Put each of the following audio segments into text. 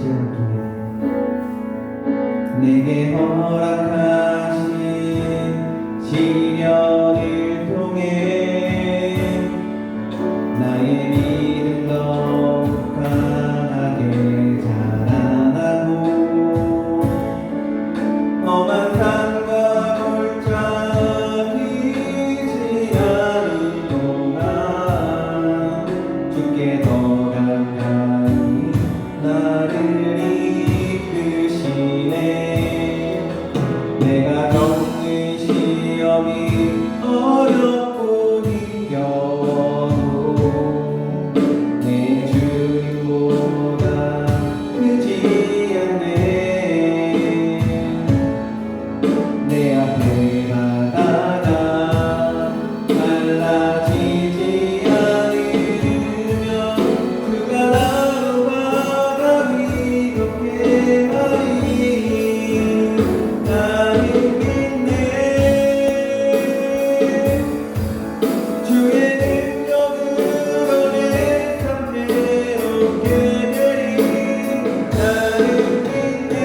시간을 통해 내게 허락하신 시련을 통해 나의 믿음도 강하게 자라나고 험한 산과 골짜기 지나는 동안 주께 더 가까이 나를 이끄시네. 내가 겪는 시험이 어렵고 힘겨워도 내 주님보다 크지 않네. 내 앞에 바다가 갈라지지 않으면 그가 나로 바다 위 걷게 하리. 나는 믿네. 주의 능력으로 내 삶 새롭게 되리. 나는 믿네.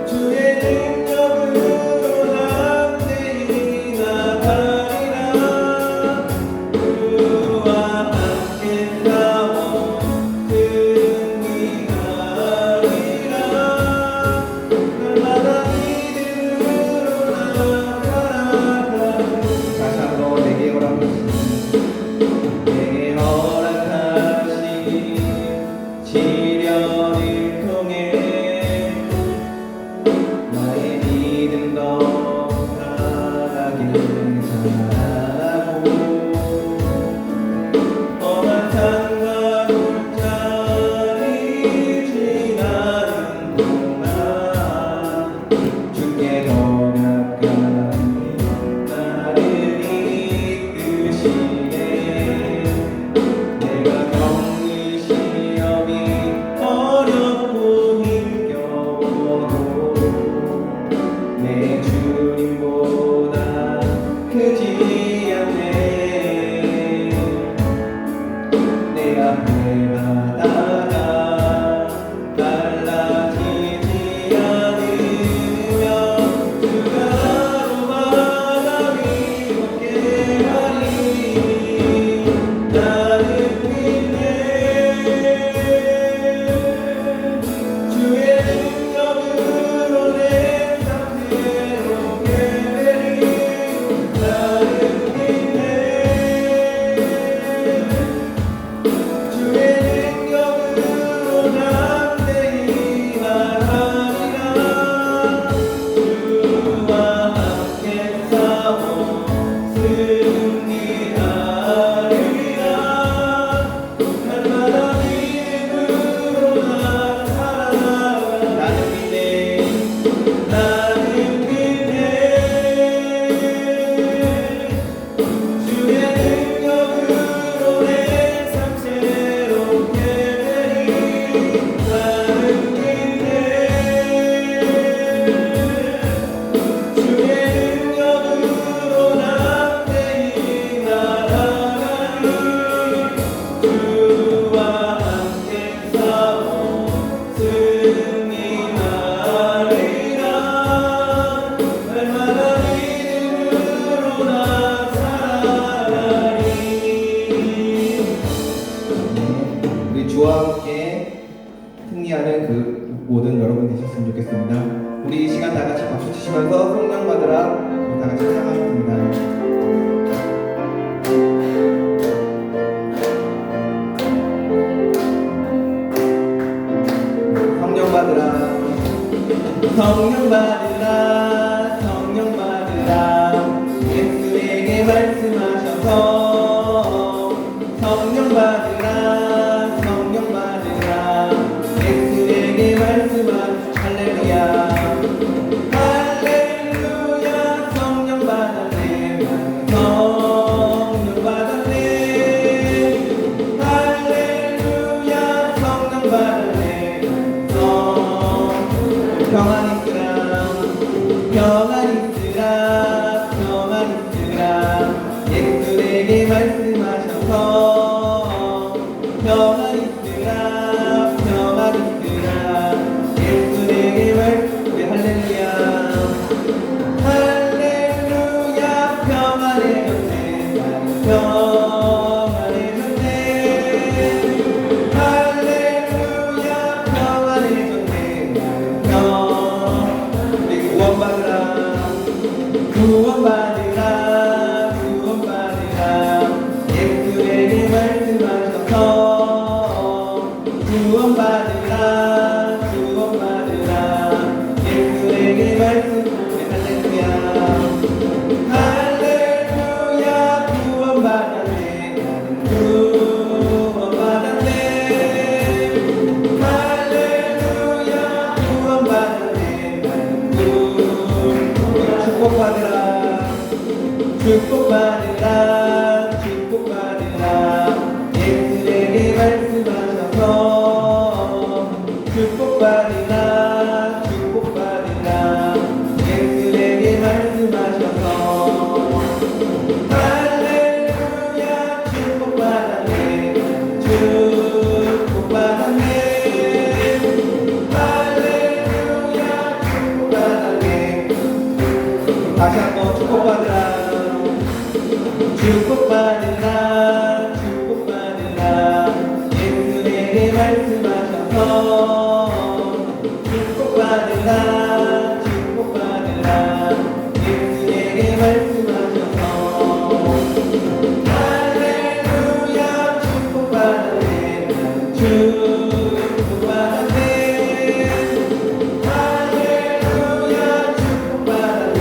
주의 능력으로 담대히 나가리라. 주와 함께 싸워 승리하리라. 날마다 믿음으로 나아가라. 다시 한번 내게 허락하신 시련을 통해 나의 믿음도 강하게 자라고 험한 산과 골짜기 지나는 동안 주께 더 가까이 나를 이끄시네. 내가 겪는 시험이 어렵고 힘겨워도 내 주님보다 크지 않네. 내 앞에 바다가 갈라지지 않으면 그가 나로 바다 위 걷게 하리. 나는 믿네. 주의 능력으로 내 삶 새롭게 되리. 나는 믿네. 주의 능력으로 담대히 나가리라. 주와 함께 싸워 승리하리라. 날마다 믿음으로 나 살아가. 나는 믿네. 나는 믿네. 주의 능력으로 내 삶 새롭게 되리. 나는 믿네. 주의 능력으로 담대히 나아가리. 주와 함께 싸워 승리하리라. 날마다 믿음으로 나 살아가리. 우리 주와 함께 승리하는 그 모든 여러분 되셨으면 좋겠습니다. 우리 이 시간 다 같이 박수 치시면서 성령 받으라 다 같이 찬양하겠습니다. 성령 받으라. 성령 받으라. 성령 받으라. 예수에게 말씀하셔서 성령 받으라. 성령 받으라. 예수에게 말씀하셔서 할렐루야. 할렐루야. 성령 받았네. 성령 받았네. 할렐루야. 성령 받았네. 평안히 있으라. 평안히 있으라. 평안히 있으라. 예수에게 말씀하셔서 평안히 있으라. 말씀 할렐루야 할렐루야 구원받았네 구원받았네 할렐루야 구원받았네 축복받으라 축복받으라 축복받으라 예수에게 말씀하셔서 축복받으라 축복받으라 예수에게 말씀하셔서 할렐루야 축복받았네 축복받았네 할렐루야 축복받았네 다시 한번 축복받으라 축복받으라 축복받으라 예수에게 말씀하셔서 축복받으라 축복받으라 예수에게 말씀하셔서 할렐루야 축복받았네 축복받았네 할렐루야 축복받았네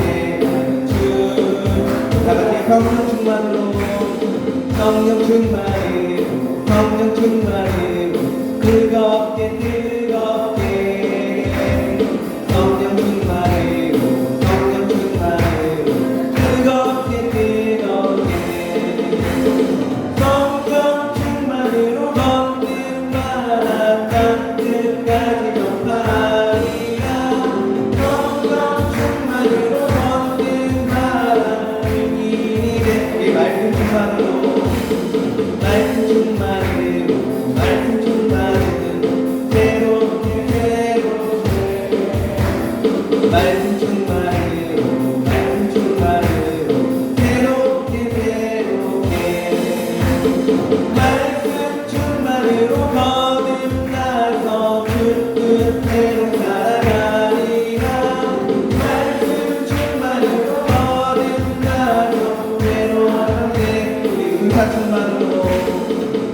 다같이 성령 충만으로 성령 충만으로 성령 충만으로 뜨겁게 뜨겁게 성령 충만으로 성령 충만으로 뜨겁게 뜨겁게 성령 충만으로 걷는 바람 땅끝까지 전파하리라 성령 충만으로 걷는 바람 이래 우리 말씀 충만으로 말씀 충만으로 말씀 충만으로 새롭게 새롭게 말씀 충만으로 말씀 충만으로 새롭게 새롭게 말씀 충만으로 거듭나서 끝끝으로 살아가리라 말씀 충만으로 거듭나서 새롭게 우리 은사 충만으로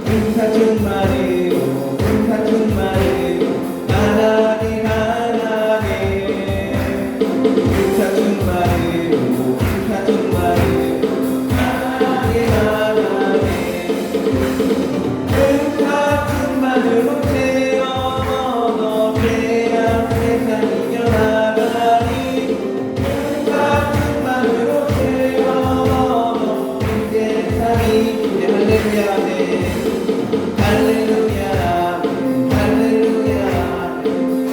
은사 충만으로 은사 충만으로 하나님 하나님 은사 충만으로 은사 충만으로 하나님 하나님 은사 충만으로 태어나 태양 세상 이겨나가리 은사 충만으로 태어나 세상이 할렐루야 할렐루야 할렐루야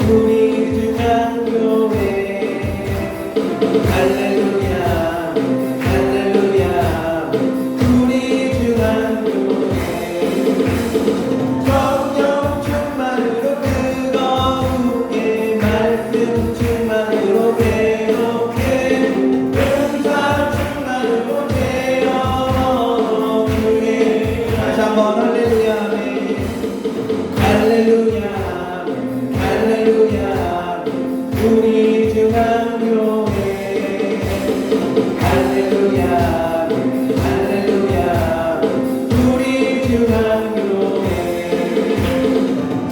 우리 주장교회 할렐루야 할렐루야 우리 주장교회 성령 충만으로 뜨겁게 말씀 충만으로 배롭게 은사 충만으로 되어 주의 다시 한번 할렐루야 할렐루야 할렐루야 우리 중앙교회 할렐루야 할렐루야 우리 중앙교회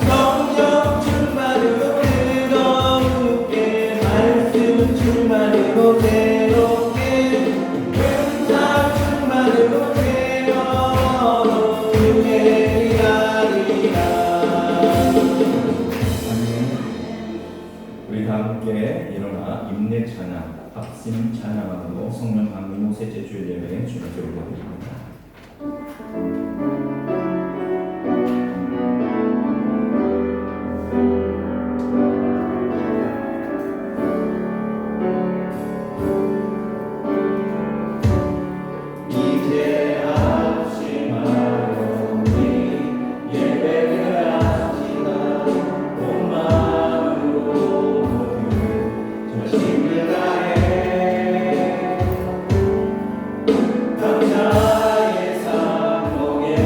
성령 충만으로 뜨겁게 말씀 충만으로 새롭게 은사 충만으로 되어 주의 일하리라 우리 다 함께 일어나 임내 찬양, 합심 찬양함으로 성령 강림호 셋째 주일 예배 주님께 올려드립니다. 감사의 상봉에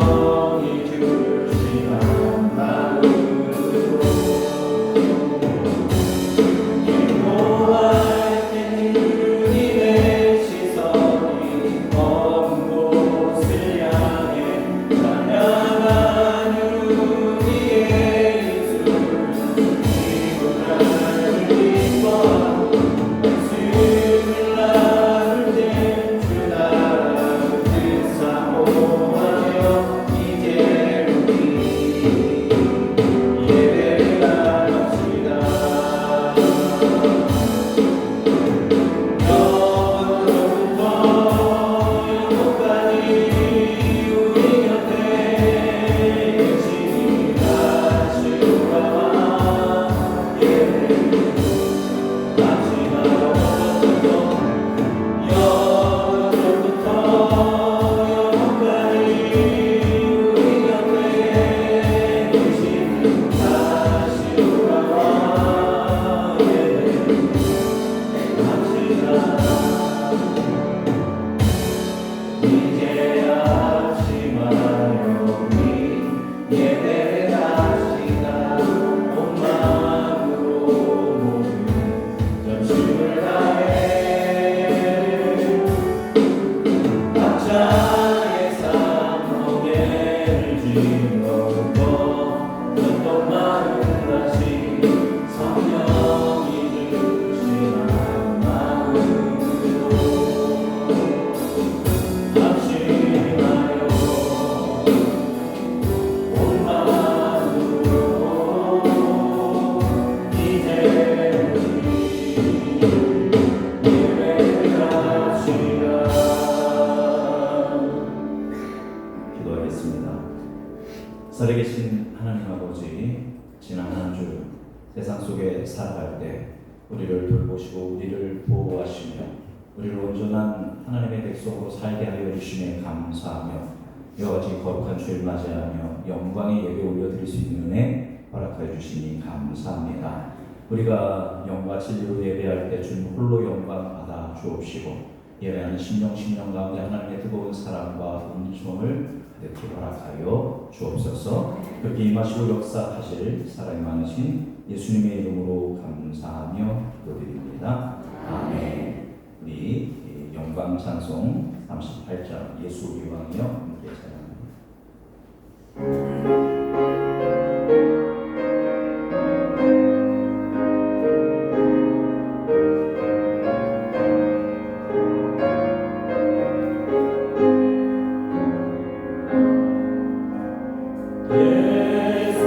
성령이 주시한 마음으로 기도할 때 주님의 시선이 먼 곳을 향해 찬양하는 우리의 입술 기도를 기뻐 살아계신 하나님 아버지, 지난 한 주 세상 속에 살아갈 때 우리를 돌보시고 우리를 보호하시며 우리를 온전한 하나님의 백성으로 살게 하여 주심에 감사하며 이와 같이 거룩한 주를 맞이하며 영광의 예배 올려드릴 수 있는 은혜 허락하여 주시니 감사합니다. 우리가 영과 진리로 예배할 때 주님 홀로 영광 받아 주옵시고 예배하는 심령 가운데 하나님의 뜨거운 사랑과 은총을 가득히 허락하여 주옵소서. 그렇게 임하시고 역사하실 사랑이 많으신 예수님의 이름으로 감사하며 기도드립니다. 아멘. 우리 영광 찬송 38장 예수 우리 왕이여 함께 찬양합니다. 예수님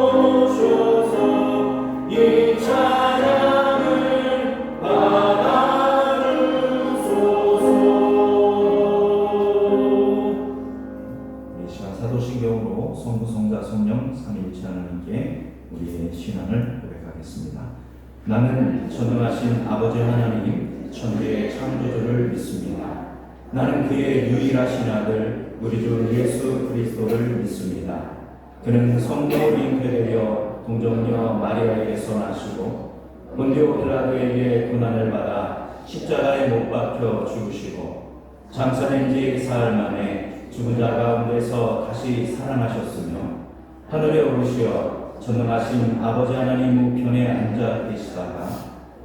오셔서 이 나는 전능하신 아버지 하나님 천지의 창조주를 믿습니다. 나는 그의 유일하신 아들 우리 주 예수 그리스도를 믿습니다. 그는 성령으로 잉태되어 동정녀 마리아에게서 나시고 본디오 빌라도에게 고난을 받아 십자가에 못 박혀 죽으시고 장사된 지 사흘 만에 죽은 자 가운데서 다시 살아나셨으며 하늘에 오르시어 전능하신 아버지 하나님 우편에 앉아 계시다가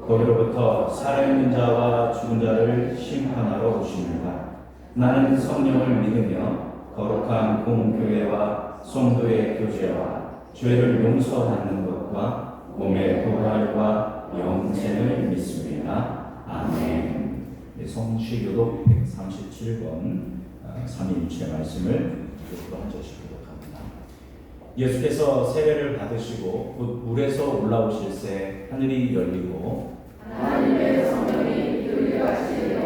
거기로부터 살아있는 자와 죽은 자를 심판하러 오십니다. 나는 성령을 믿으며 거룩한 공교회와 성도의 교제와 죄를 용서받는 것과 몸의 부활과 영생을 믿습니다. 아멘. 성시교독 137번 3일째 말씀을 교독으로 한 절씩 교독합니다. 예수께서 세례를 받으시고 곧 물에서 올라오실새 하늘이 열리고 하나님의 성령이 그를 가시려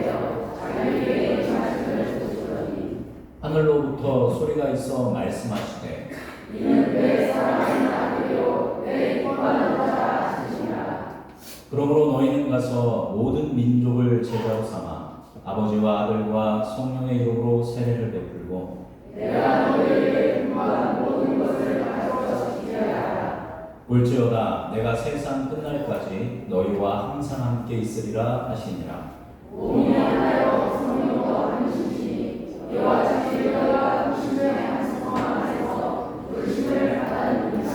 자기에게 임하심을 보시더니 하늘로부터 소리가 있어 말씀하시되 이는 내 사랑하는 아들이요 내 기뻐하는 자 하시니라. 그러므로 너희는 가서 모든 민족을 제자로 삼아 아버지와 아들과 성령의 이름으로 세례를 베풀고 내가 너희에게 분부한 모든 것을 가르쳐 지켜야 하라. 볼지어다 내가 세상 끝날까지 너희와 항상 함께 있으리라 하시니라. 몸이 하나여 성령도 한 신이니 이와 자신과 신의 한 성령 안에서 불신을 받았느니라.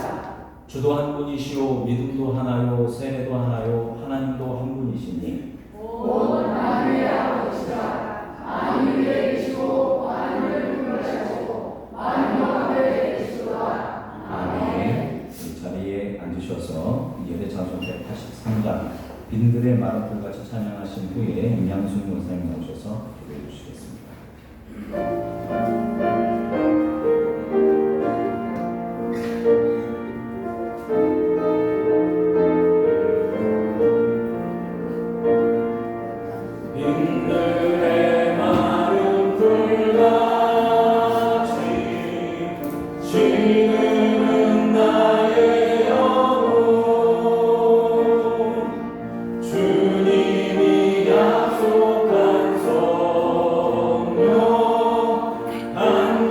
주도 한 분이시오 믿음도 하나요 세례도 하나요 하나님도 한 분이시니 곧 만유의 아버지가 만유 위에 계시고 만유를 통치하시고 만유 가운데 계시도다. 아멘. 이 자리에 앉으셔서 예배찬송 183장 빈들의 마라풀 같이 찬양하신 후에 임양순 목사님 나오셔서 기도해 주시겠습니다. 주님이 약속한 성령 한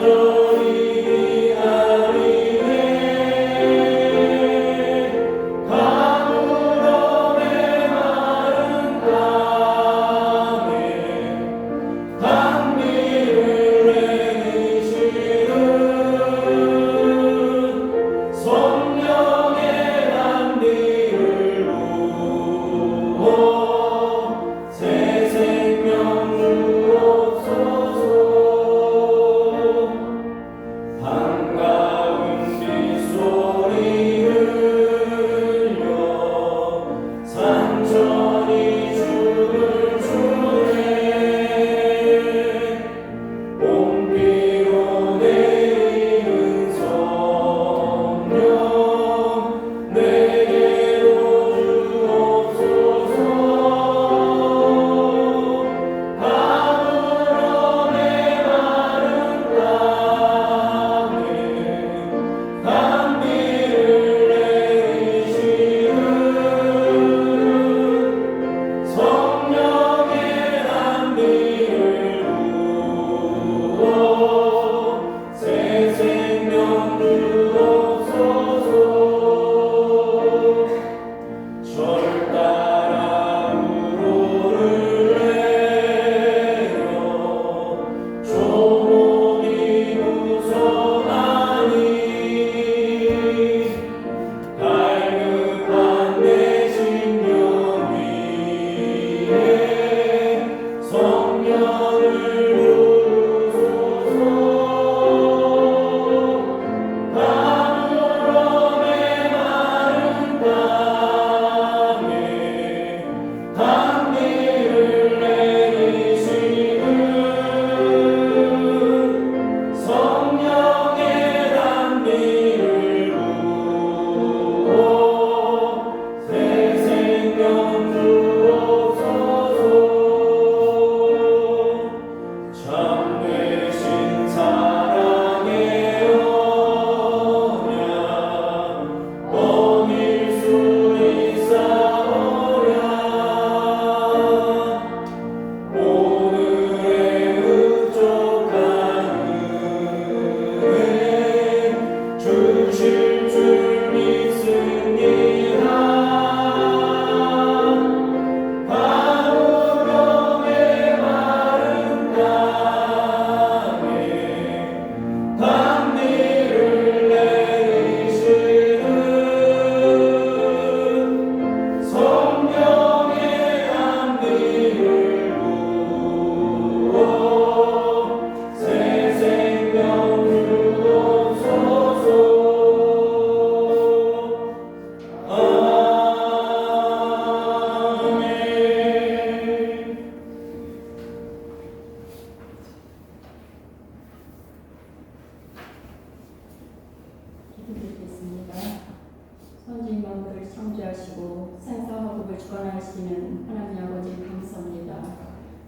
하시고 생사화복을 주관하시는 하나님 아버지 감사합니다.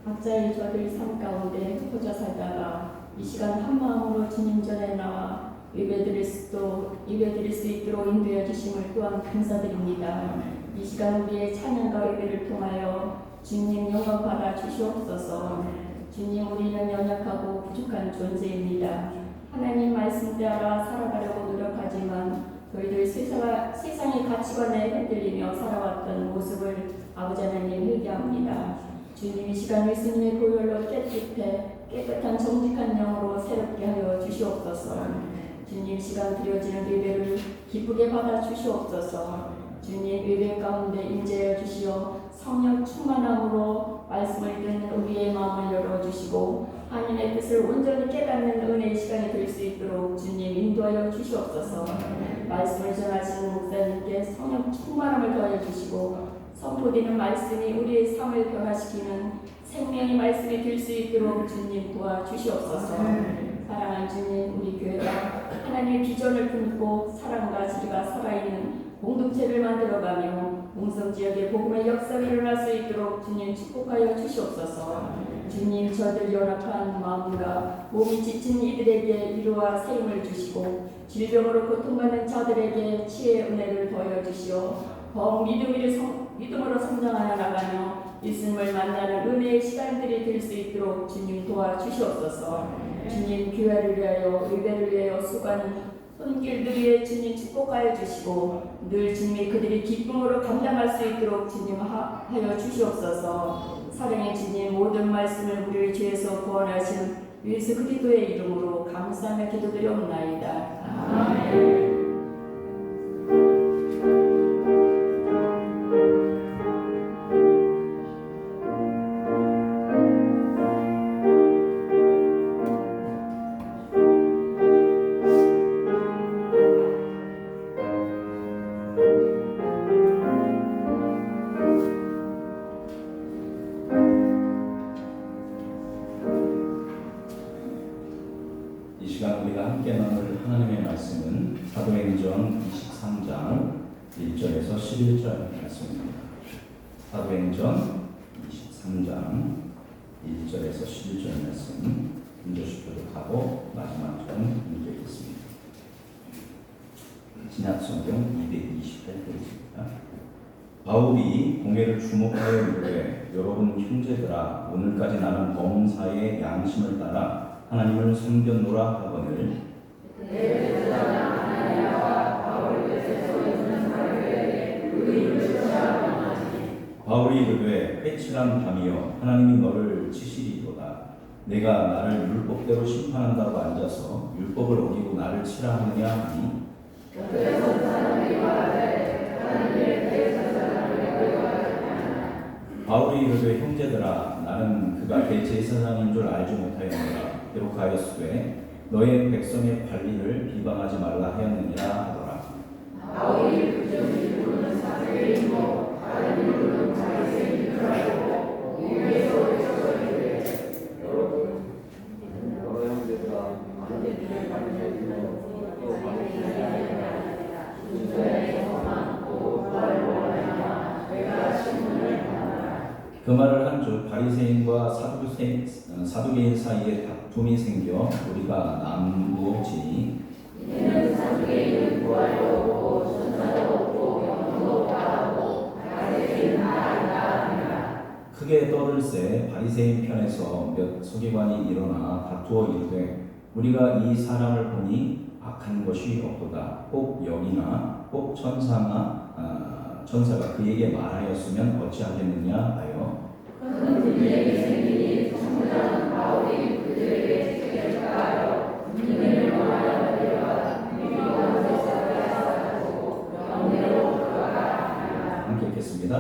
각자의 저들 삶 가운데 흩어져 살다가 이 시간 한 마음으로 주님 전에 나와 예배드릴 수 있도록 인도해 주심을 또한 감사드립니다. 이 시간 우리의 찬양과 예배를 통하여 주님 영광 받아 주시옵소서. 주님, 우리는 연약하고 부족한 존재입니다. 하나님 말씀 따라 살아가려고 노력하지만 저희들 세상의 가치관에 흔들리며 살아왔던 모습을 아버지 하나님 회개합니다. 주님, 이 시간 예수님의 보혈로 깨끗한 정직한 영으로 새롭게 하여 주시옵소서. 주님, 시간 드려지는 예배를 기쁘게 받아 주시옵소서. 주님, 예배 가운데 임재하여 주시어 성령 충만함으로 말씀을 듣는 우리의 마음을 열어주시고 하나님의 뜻을 온전히 깨닫는 은혜의 시간이 될 수 있도록 주님 인도하여 주시옵소서. 말씀을 전하시는 목사님께 성령 충만함을 더하여 주시고 선포되는 말씀이 우리의 삶을 변화시키는 생명의 말씀이 될 수 있도록 주님 도와주시옵소서. 사랑하는 주님, 우리 교회가 하나님의 비전을 품고 사랑과 지혜가 살아있는 공동체를 만들어가며 공성지역의 복음의 역사가 일어날 수 있도록 주님 축복하여 주시옵소서. 주님, 저들 연약한 마음과 몸이 지친 이들에게 위로와 세임을 주시고 질병으로 고통받는 자들에게 치유의 은혜를 더하여 주시어 더욱 믿음으로 성장하여 나가며 예수님을 만나는 은혜의 시간들이 될 수 있도록 주님 도와주시옵소서. 주님, 교회를 위하여 예배를 위하여 수고하는 손길들 위해 주님 축복하여 주시고 늘 주님이 그들이 기쁨으로 감당할 수 있도록 주님 하여 주시옵소서. 사랑의 주님, 모든 말씀을 우리를 죄에서 구원하신 예수 그리스도의 이름으로 감사하며 기도드리옵나이다. 아멘. 이 시간 우리가 함께 나눌 하나님의 말씀은 사도행전 23장 1절에서 11절 말씀입니다. 사도행전 23장 1절에서 11절 말씀 인도식도록 하고 마지막 절은 인도했습니다. 신약성경 220페이지입니다. 바울이 공회를 주목하여 이르되 여러분 형제들아 오늘까지 나는 범사의 양심을 따라 하나님을 섬겼노라 하거늘 바울이 이르되 회칠한 밤이여 하나님이 너를 치시리로다. 내가 나를 율법대로 심판한다고 앉아서 율법을 어기고 나를 치라 하느냐 하니 바울이 이르되 형제들아 나는 그가 대제사장인 줄 알지 못하였노라. 기록하였으되 너의 백성의 관리를 비방하지 말라 하였느니라 하더라. 바울이 그중 이루는 사제이모 다른 이루는 바리새인인 줄 알고 위에서 외쳐서이르되 여러 형제들아 만대들의 바리새인은 또 바리새인이라 주저에서만 또 부활로 하나마 내가 신문을 받아라. 그 말을 한즉 바리새인과 사두개인 사이에 다툼이 생겨 우리가 남부지니 이는 사두개인은 부활도 없고 천사도 없고 영도 없고 바리새인은 아니다 하니라. 크게 떠들세 바리새인 편에서 몇 서기관이 일어나 다투어 이르되 우리가 이 사람을 보니 악한 것이 없도다. 꼭 영이나 꼭 천사가 그에게 말하였으면 어찌하겠느냐 하여 큰 분쟁이 생기니 청부장은 바울이 그들에게 책임을 가하여 은혜를 원하여 데려와 미리원에서 빼앗아가지고 영내로 들어가라 하니라. 함께 읽겠습니다.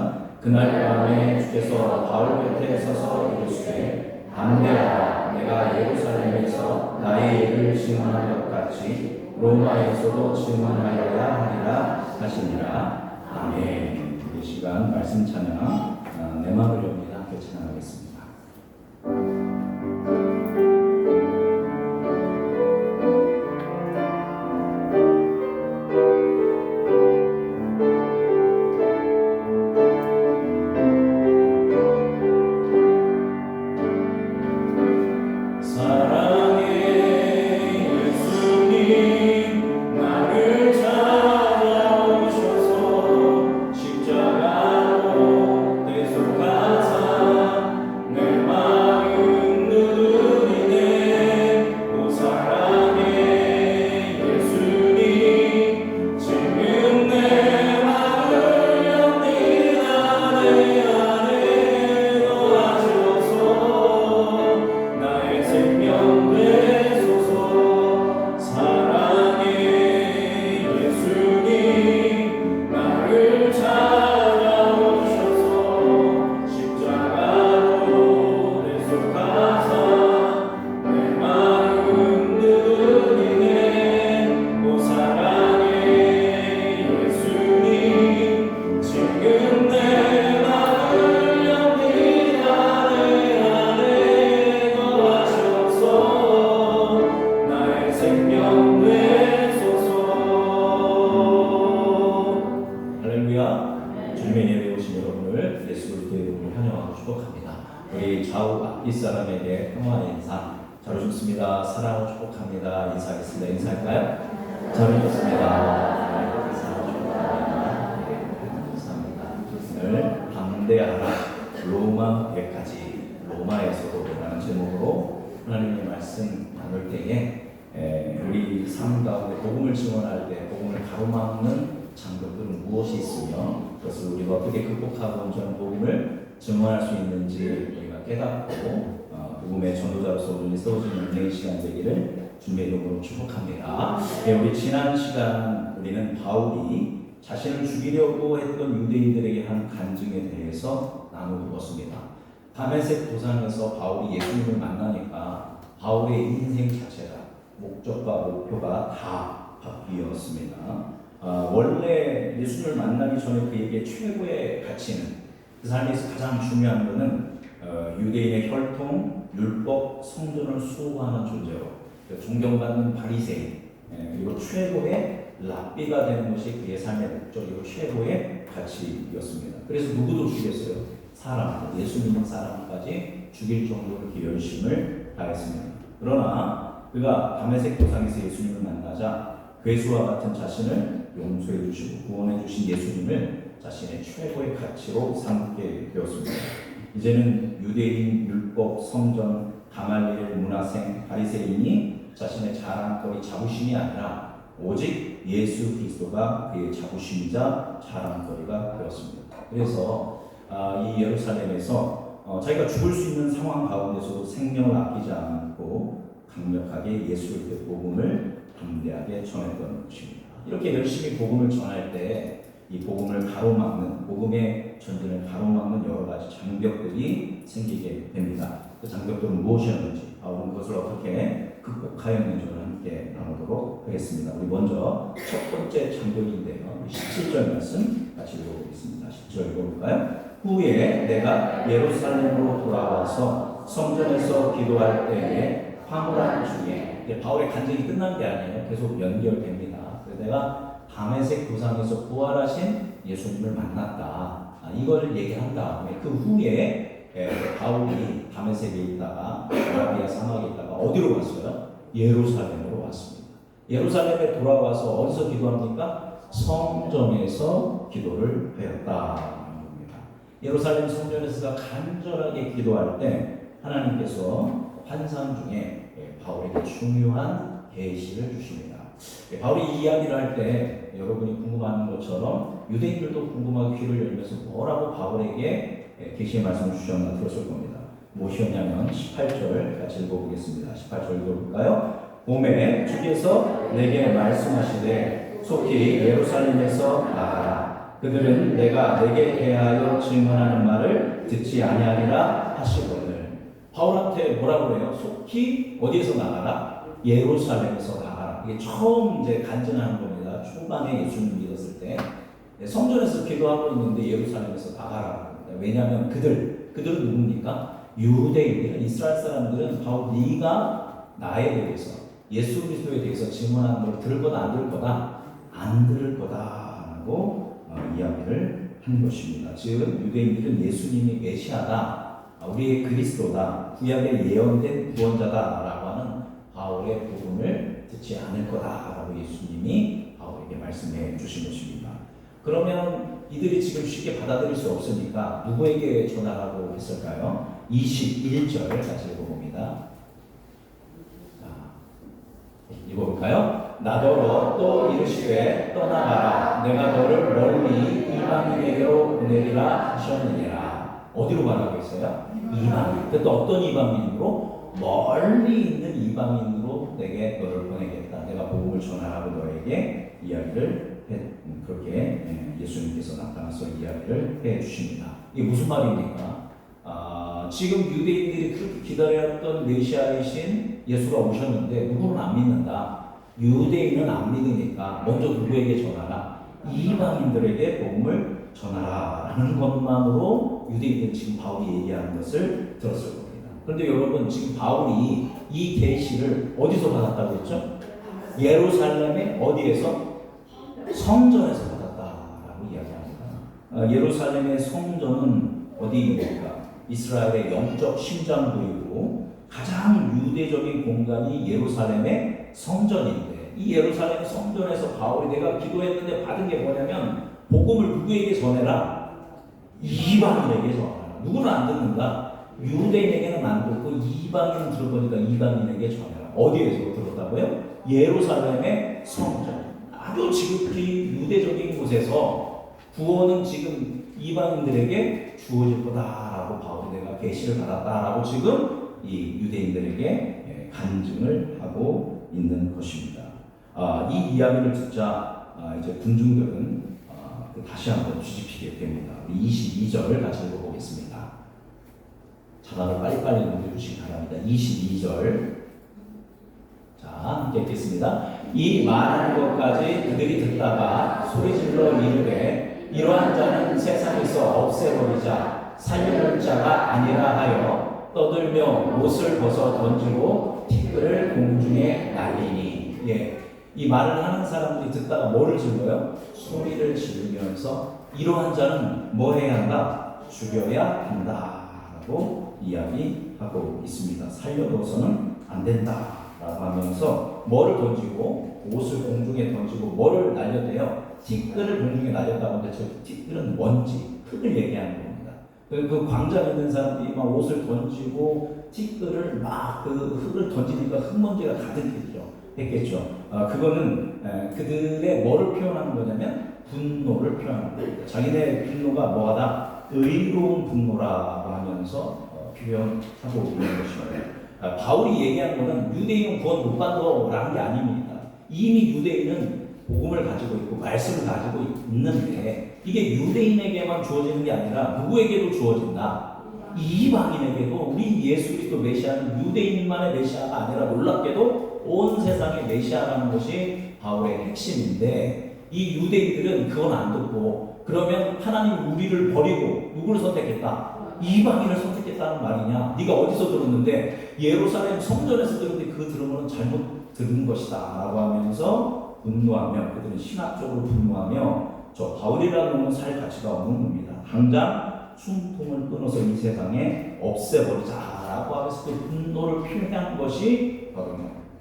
그날 밤에 주께서 바울 곁에 서서 이르시되 담대하라. 내가 예루살렘에서 나의 일을 증언한 것 같이 로마에서도 증언하여야 하리라 하시니라. 아멘. 이 시간 말씀 찬양 내 마음을 엽니다. 함께 찬양하겠습니다. 주님의 예배에 오신 여러분을 예수 그리스도의 이름으로 환영하고 축복합니다. 우리 좌우 앞뒤 사람에게 평화의 인사 잘 오셨습니다. 사랑하고 축복합니다. 인사하겠습니다. 인사할까요? 잘 오셨습니다. 사랑하고 축복합니다. 감사합니다. 오늘 담대하라 로마 100가지 로마에서도라는 제목으로 하나님의 말씀 나눌 때에 우리 삶 가운데 복음을 증언할 때 복음을 가로막는 장벽들은 무엇이 있으며 그것을 우리가 어떻게 극복하고 온전한 복음을 증언할 수 있는지 우리가 깨닫고 복음의 전도자로서 우리 세워지는 은혜의 시간 되기를 주님의 이름으로 축복합니다. 우리 지난 시간 우리는 바울이 자신을 죽이려고 했던 유대인들에게 한 간증에 대해서 나누었습니다. 다메섹 도상에서 바울이 예수님을 만나니까 바울의 인생 자체가 목적과 목표가 다 바뀌었습니다. 원래 예수님을 만나기 전에 그에게 최고의 가치는 그 삶에서 가장 중요한 것은 유대인의 혈통, 율법, 성전을 수호하는 존재로 존경받는 바리새인 그리고 최고의 랍비가 되는 것이 그의 삶의 목적이고 최고의 가치였습니다. 그래서 누구도 죽였어요. 사람, 예수 믿는 사람까지 죽일 정도로 이렇게 열심을 다했습니다. 그러나 그가 다메섹 도상에서 예수님을 만나자 괴수와 같은 자신을 용서해 주시고 구원해 주신 예수님을 자신의 최고의 가치로 삼게 되었습니다. 이제는 유대인, 율법, 성전, 가말리엘, 문화생, 바리새인이 자신의 자랑거리, 자부심이 아니라 오직 예수 그리스도가 그의 자부심이자 자랑거리가 되었습니다. 그래서 이 예루살렘에서 자기가 죽을 수 있는 상황 가운데서도 생명을 아끼지 않고 강력하게 예수 그리스도의 복음을 담대하게 전했던 것입니다. 이렇게 열심히 복음을 전할 때 이 복음을 가로막는 복음의 전진을 가로막는 여러 가지 장벽들이 생기게 됩니다. 그 장벽들은 무엇이었는지 바울은 그것을 어떻게 극복하였는지를 함께 나누도록 하겠습니다. 우리 먼저 첫 번째 장벽인데요. 17절 말씀 같이 읽어보겠습니다. 10절 읽어볼까요? 후에 내가 예루살렘으로 돌아와서 성전에서 기도할 때에 황홀한 중에 바울의 간증이 끝난 게 아니에요. 계속 연결됩니다. 그래서 내가 다메섹 도상에서 부활하신 예수님을 만났다. 이걸 얘기한 다음에 그 후에 바울이 다메섹에 있다가 아라비아 사막에 있다가 어디로 갔어요? 예루살렘으로 왔습니다. 예루살렘에 돌아와서 어디서 기도합니까? 성전에서 기도를 하였다는 겁니다. 예루살렘 성전에서 간절하게 기도할 때 하나님께서 환상 중에 바울에게 중요한 계시를 주십니다. 바울이 이 이야기를 할 때 여러분이 궁금한 것처럼 유대인들도 궁금하게 귀를 열면서 뭐라고 바울에게 계시의 말씀을 주셨나 들었을 겁니다. 무엇이었냐면 18절 같이 읽어보겠습니다. 18절 읽어볼까요? 봄에 주께서 내게 말씀하시되 속히 예루살렘에서 나가라. 그들은 내가 내게 대하여 증언하는 말을 듣지 아니하리라 하시거늘. 바울한테 뭐라고 그래요? 속히 어디에서 나가라? 예루살렘에서 나가라. 이게 처음 이제 간증하는 겁니다. 초반에 예수님 믿었을 때 성전에서 기도하고 있는데 예루살렘에서 나가라. 왜냐하면 그들은 누굽니까? 유대인들은 이스라엘 사람들은 바로 네가 나에 대해서 예수 그리스도에 대해서 증언하는 걸 들을 거다 안 들을 거다 안 들을 거다라고 이야기를 한 것입니다. 즉 유대인들은 예수님이 메시아다, 우리의 그리스도다, 구약에 예언된 구원자다라고 하는 바울의 복음을 듣지 않을 거다라고 예수님이 바울에게 말씀해 주신 것입니다. 그러면 이들이 지금 쉽게 받아들일 수 없으니까 누구에게 전하라고 했을까요? 21절 같이 읽어봅니다. 읽어볼까요? 나더러 또 이르시되 떠나가라. 내가 너를 멀리 이방인에게로 보내리라 하셨느니라. 어디로 가라고 했어요? 이방인. 또 어떤 이방인으로? 멀리 있는 이방인으로 내게 너를 보내겠다. 내가 복음을 전하라고 너에게 이야기를 그렇게 예수님께서 나타나서 이야기를 해 주십니다. 이게 무슨 말입니까? 지금 유대인들이 그렇게 기다렸던 메시아이신 예수가 오셨는데 누구는 안 믿는다. 유대인은 안 믿으니까 먼저 누구에게 전하라? 이방인들에게 복음을 전하라라는 것만으로 유대인들은 지금 바울이 얘기하는 것을 들었을 겁니다. 그런데 여러분 지금 바울이 이 계시를 어디서 받았다고 했죠? 예루살렘의 어디에서? 성전에서 받았다라고 이야기합니다. 예루살렘의 성전은 어디입니까? 이스라엘의 영적 심장부이고 가장 유대적인 공간이 예루살렘의 성전인데, 이 예루살렘 성전에서 바울이 내가 기도했는데 받은 게 뭐냐면 복음을 누구에게 전해라? 이방인에게 전해라. 누구는 안 듣는가? 유대인에게는 안 듣고 이방인 들어보니까 이방인에게 전해라. 어디에서 들었다고요? 예루살렘의 성전. 아주 지극히 유대적인 곳에서 구원은 지금 이방인들에게 주어질 거다라고 바울이 내가 계시를 받았다라고 지금 이 유대인들에게 간증을 하고 있는 것입니다. 이 이야기를 듣자 이제 군중들은 다시 한번 뒤집히게 됩니다. 22절 같이 읽어보겠습니다. 자막을 빨리빨리 넘겨주시기 바랍니다. 22절. 자, 함께 읽겠습니다. 이 많은 것까지 그들이 듣다가 소리질러 이르되 이러한 자는 세상에서 없애버리자, 살려낼 자가 아니라 하여 떠들며 옷을 벗어 던지고 티끌을 공중에 날리니. 예, 이 말을 하는 사람들이 듣다가 뭐를 질러요? 소리를 지르면서 이러한 자는 뭐 해야 한다? 죽여야 한다라고 이야기하고 있습니다. 살려둬서는 안 된다라고 하면서 뭐를 던지고 옷을 공중에 던지고 뭐를 날렸대요? 티끌을 공중에 날렸다고 하는데 저 티끌은 먼지, 흙을 얘기하는 겁니다. 그 광장에 있는 사람들이 막 옷을 던지고 티끌을 막 그 흙을 던지니까 흙먼지가 가득했겠죠. 그거는 그들의 뭐를 표현하는 거냐면 분노를 표현하는 겁니다. 자기네 분노가 뭐하다? 의로운 분노라고 하면서 표현하고 있는 것입니다. 바울이 얘기하는 것은 유대인은 구원 못 받아라는 게 아닙니다. 이미 유대인은 복음을 가지고 있고 말씀을 가지고 있는데 이게 유대인에게만 주어지는 게 아니라 누구에게도 주어진다. 이방인에게도 우리 예수 그리스도 메시아는 유대인만의 메시아가 아니라 놀랍게도 온 세상의 메시아라는 것이 바울의 핵심인데, 이 유대인들은 그건 안 듣고 그러면 하나님 우리를 버리고 누구를 선택했다? 이방인을 선택했다는 말이냐? 네가 어디서 들었는데? 예루살렘 성전에서 들었는데 그 들은 거는 잘못 들은 것이다 라고 하면서 분노하며, 그들은 신학적으로 분노하며 저 바울이라는 놈은 살 가치가 없는 겁니다. 당장 숨통을 끊어서 이 세상에 없애버리자라고 하면서 그 분노를 표현한 것이 바로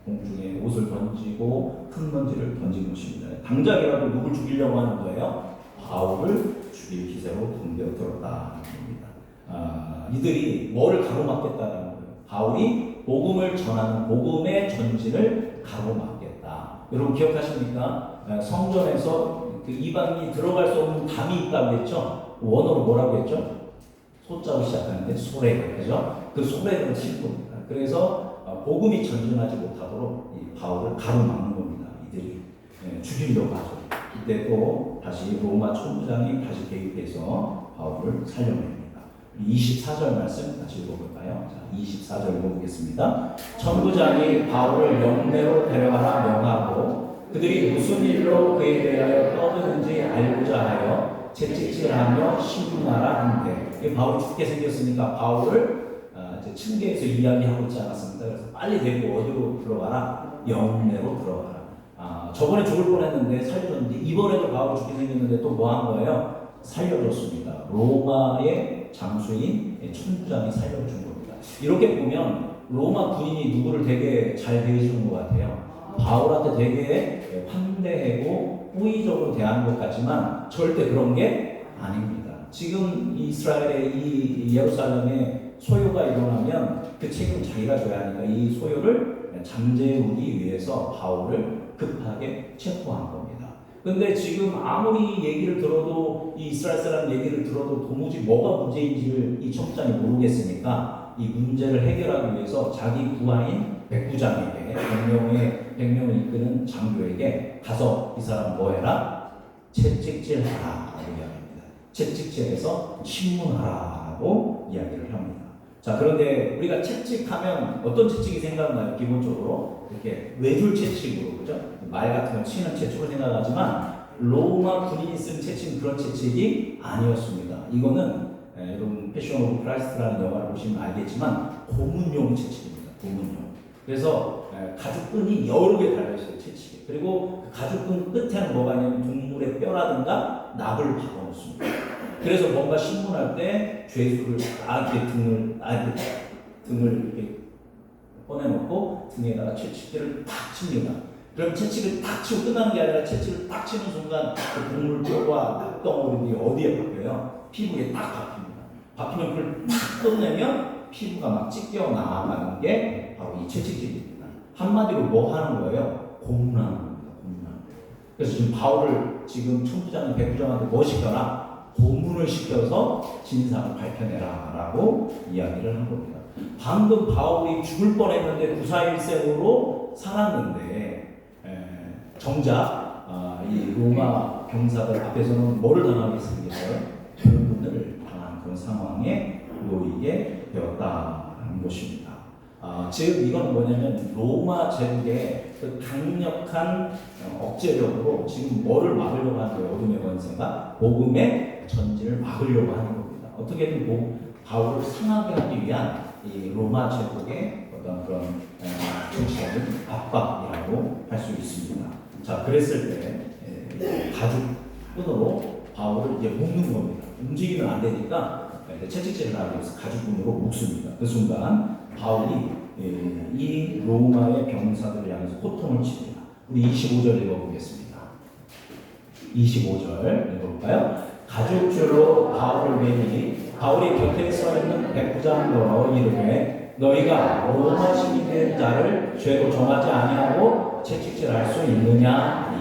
공중에 옷을 던지고 큰 먼지를 던진 것입니다. 당장이라도 누굴 죽이려고 하는 거예요? 바울을 죽일 기세로 덤벼들었다는 겁니다. 이들이 뭐를 가로막겠다는 거예요? 바울이 복음을 전하는 복음의 전진을 가로막겠다. 여러분 기억하십니까? 성전에서 그 이방인이 들어갈 수 없는 담이 있다고 했죠? 원어로 뭐라고 했죠? 소자로 시작하는데 소래, 그죠? 그 소래를 칠 겁니다. 그래서 복음이 전진하지 못하도록 이 바울을 가로막는 겁니다. 이들이 죽이려고 하죠. 이때 또 다시 로마 총부장이 다시 개입해서 바울을 살려냅니다. 24절 말씀 같이 읽어볼까요? 자, 24절 읽어보겠습니다. 천부장이 바울을 영내로 데려가라 명하고 그들이 무슨 일로 그에 대하여 떠드는지 알고자 하여 채찍질하며 신문하라 한대. 바울이 죽게 생겼으니까 바울을 층계에서 이야기하고 있지 않았습니다. 그래서 빨리 데리고 어디로 들어가라? 영내로 들어가라. 저번에 죽을 뻔했는데 살려줬는데 이번에도 바울이 죽게 생겼는데 또 뭐 한 거예요? 살려줬습니다. 로마의 장수인 천부장이 살려준 겁니다. 이렇게 보면 로마 군인이 누구를 되게 잘 대해주는 것 같아요. 바울한테 되게 환대하고 호의적으로 대하는 것 같지만 절대 그런 게 아닙니다. 지금 이스라엘의 이 예루살렘에 소요가 일어나면 그 책임을 자기가 져야 하니까 이 소요를 잠재우기 위해서 바울을 급하게 체포한 겁니다. 근데 지금 아무리 얘기를 들어도 이 이스라엘 사람 얘기를 들어도 도무지 뭐가 문제인지를 이 청장이 모르겠으니까 이 문제를 해결하기 위해서 자기 부하인 백부장에게 100명을 이끄는 장교에게 가서 이 사람 뭐 해라? 채찍질하라 라고 이야기합니다. 채찍질해서 신문하라 라고 이야기를 합니다. 자, 그런데 우리가 채찍하면 어떤 채찍이 생각나요? 기본적으로 이렇게 외줄 채찍으로, 그죠? 말 같은 거 치는 채찍으로 생각하지만 로마 군인이 쓴 채찍은 그런 채찍이 아니었습니다. 이거는 여러분 패션 오브 크라이스트라는 영화를 보시면 알겠지만 고문용 채찍입니다. 고문용. 그래서 가죽끈이 여러 개 달려있어요. 채찍에. 그리고 그 가죽끈 끝에는 뭐가 있냐면 동물의 뼈라든가 납을 박아놓습니다. 그래서 뭔가 신문할 때 죄수를 이렇게 등을 이렇게 꺼내놓고 등에다가 채찍질을 탁 칩니다. 그럼 채찍을 탁 치고 끝나는 게 아니라 채찍을 딱 치는 순간 그 국물뼈와 낙덩어리들이 어디에 박혀요? 피부에 딱 박힙니다. 박히면 그걸 탁 꺼내면 피부가 막 찢겨 나가는 게 바로 이 채찍질입니다. 한마디로 뭐 하는 거예요? 고문하는 겁니다. 고문하는. 그래서 지금 바울을 지금 천부장이 백부장한테 뭐 시켜라? 고문을 시켜서 진상을 밝혀내라 라고 이야기를 한 겁니다. 방금 바울이 죽을 뻔했는데 구사일생으로 살았는데 정작 이 로마 병사들 앞에서는 뭐를 당하겠습니까? 고문을 당한 그런 상황에 놓이게 되었다는 것입니다. 즉 이건 뭐냐면 로마 제국의 그 강력한 억제력으로 지금 뭐를 막으려고 하는 거예요? 어둠의 권세가 복음의 전진을 막으려고 하는 겁니다. 어떻게든 바울을 상하게 하기 위한 이 로마 제국의 어떤 그런 정치적인 압박이라고 할 수 있습니다. 자, 그랬을 때 가죽 끈으로 바울을 이제 묶는 겁니다. 움직이면 안 되니까 채찍질을 하기 위해서 가죽끈으로 묶습니다. 그 순간 바울이 이 로마의 병사들을 향해서 호통을 칩니다. 우리 25절 읽어보겠습니다. 25절 읽어볼까요? 가죽줄로 바울을 매니 바울이 곁에 서 있는 백부장으로 이르되 너희가 로마 시민된 자를 죄로 정하지 아니하고 채찍질할 수 있느냐?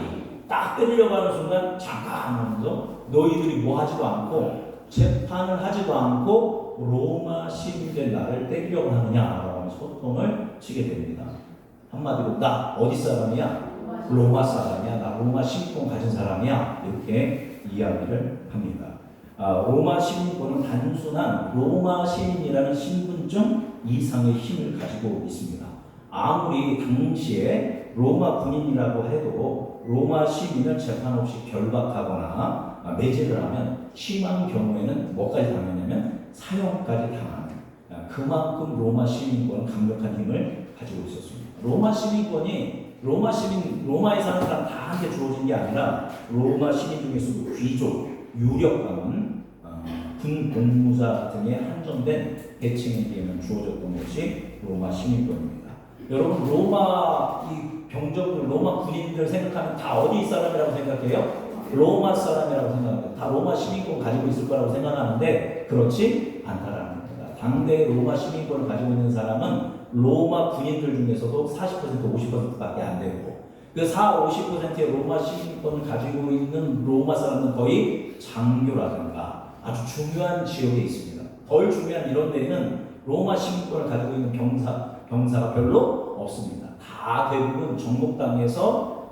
딱 때리려고 하는 순간 잠깐 하면서 너희들이 뭐 하지도 않고 재판을 하지도 않고 로마 시민된 나를 때리려고 하느냐라고 하면서 소통을 치게 됩니다. 한마디로 나 어디 사람이야? 로마 사람이야? 나 로마 시민권 가진 사람이야? 이렇게 이야기를 합니다. 로마 시민권은 단순한 로마 시민이라는 신분증 이상의 힘을 가지고 있습니다. 아무리 당시에 로마 군인이라고 해도 로마 시민을 재판 없이 결박하거나 매질을 하면 심한 경우에는 뭐까지 당하냐면 사형까지 당하는 그만큼 로마 시민권은 강력한 힘을 가지고 있었습니다. 로마 시민권이 로마에 사는 사람 다한테 주어진 게 아니라 로마 시민 중에서도 귀족, 유력가문, 군 공무자 등에 한정된 계층에게만 주어졌던 것이 로마 시민권입니다. 여러분 로마 이 병정들, 로마 군인들 생각하면 다 어디 사람이라고 생각해요? 로마 사람이라고 생각합니다. 다 로마 시민권 가지고 있을 거라고 생각하는데 그렇지 않다라는 겁니다. 당대 로마 시민권을 가지고 있는 사람은 로마 군인들 중에서도 40% 50%밖에 안 되고 그 50%의 로마 시민권을 가지고 있는 로마 사람은 거의 장교라든가 아주 중요한 지역에 있습니다. 덜 중요한 이런 데에는 로마 시민권을 가지고 있는 병사가 별로 없습니다. 다 대부분 정복당에서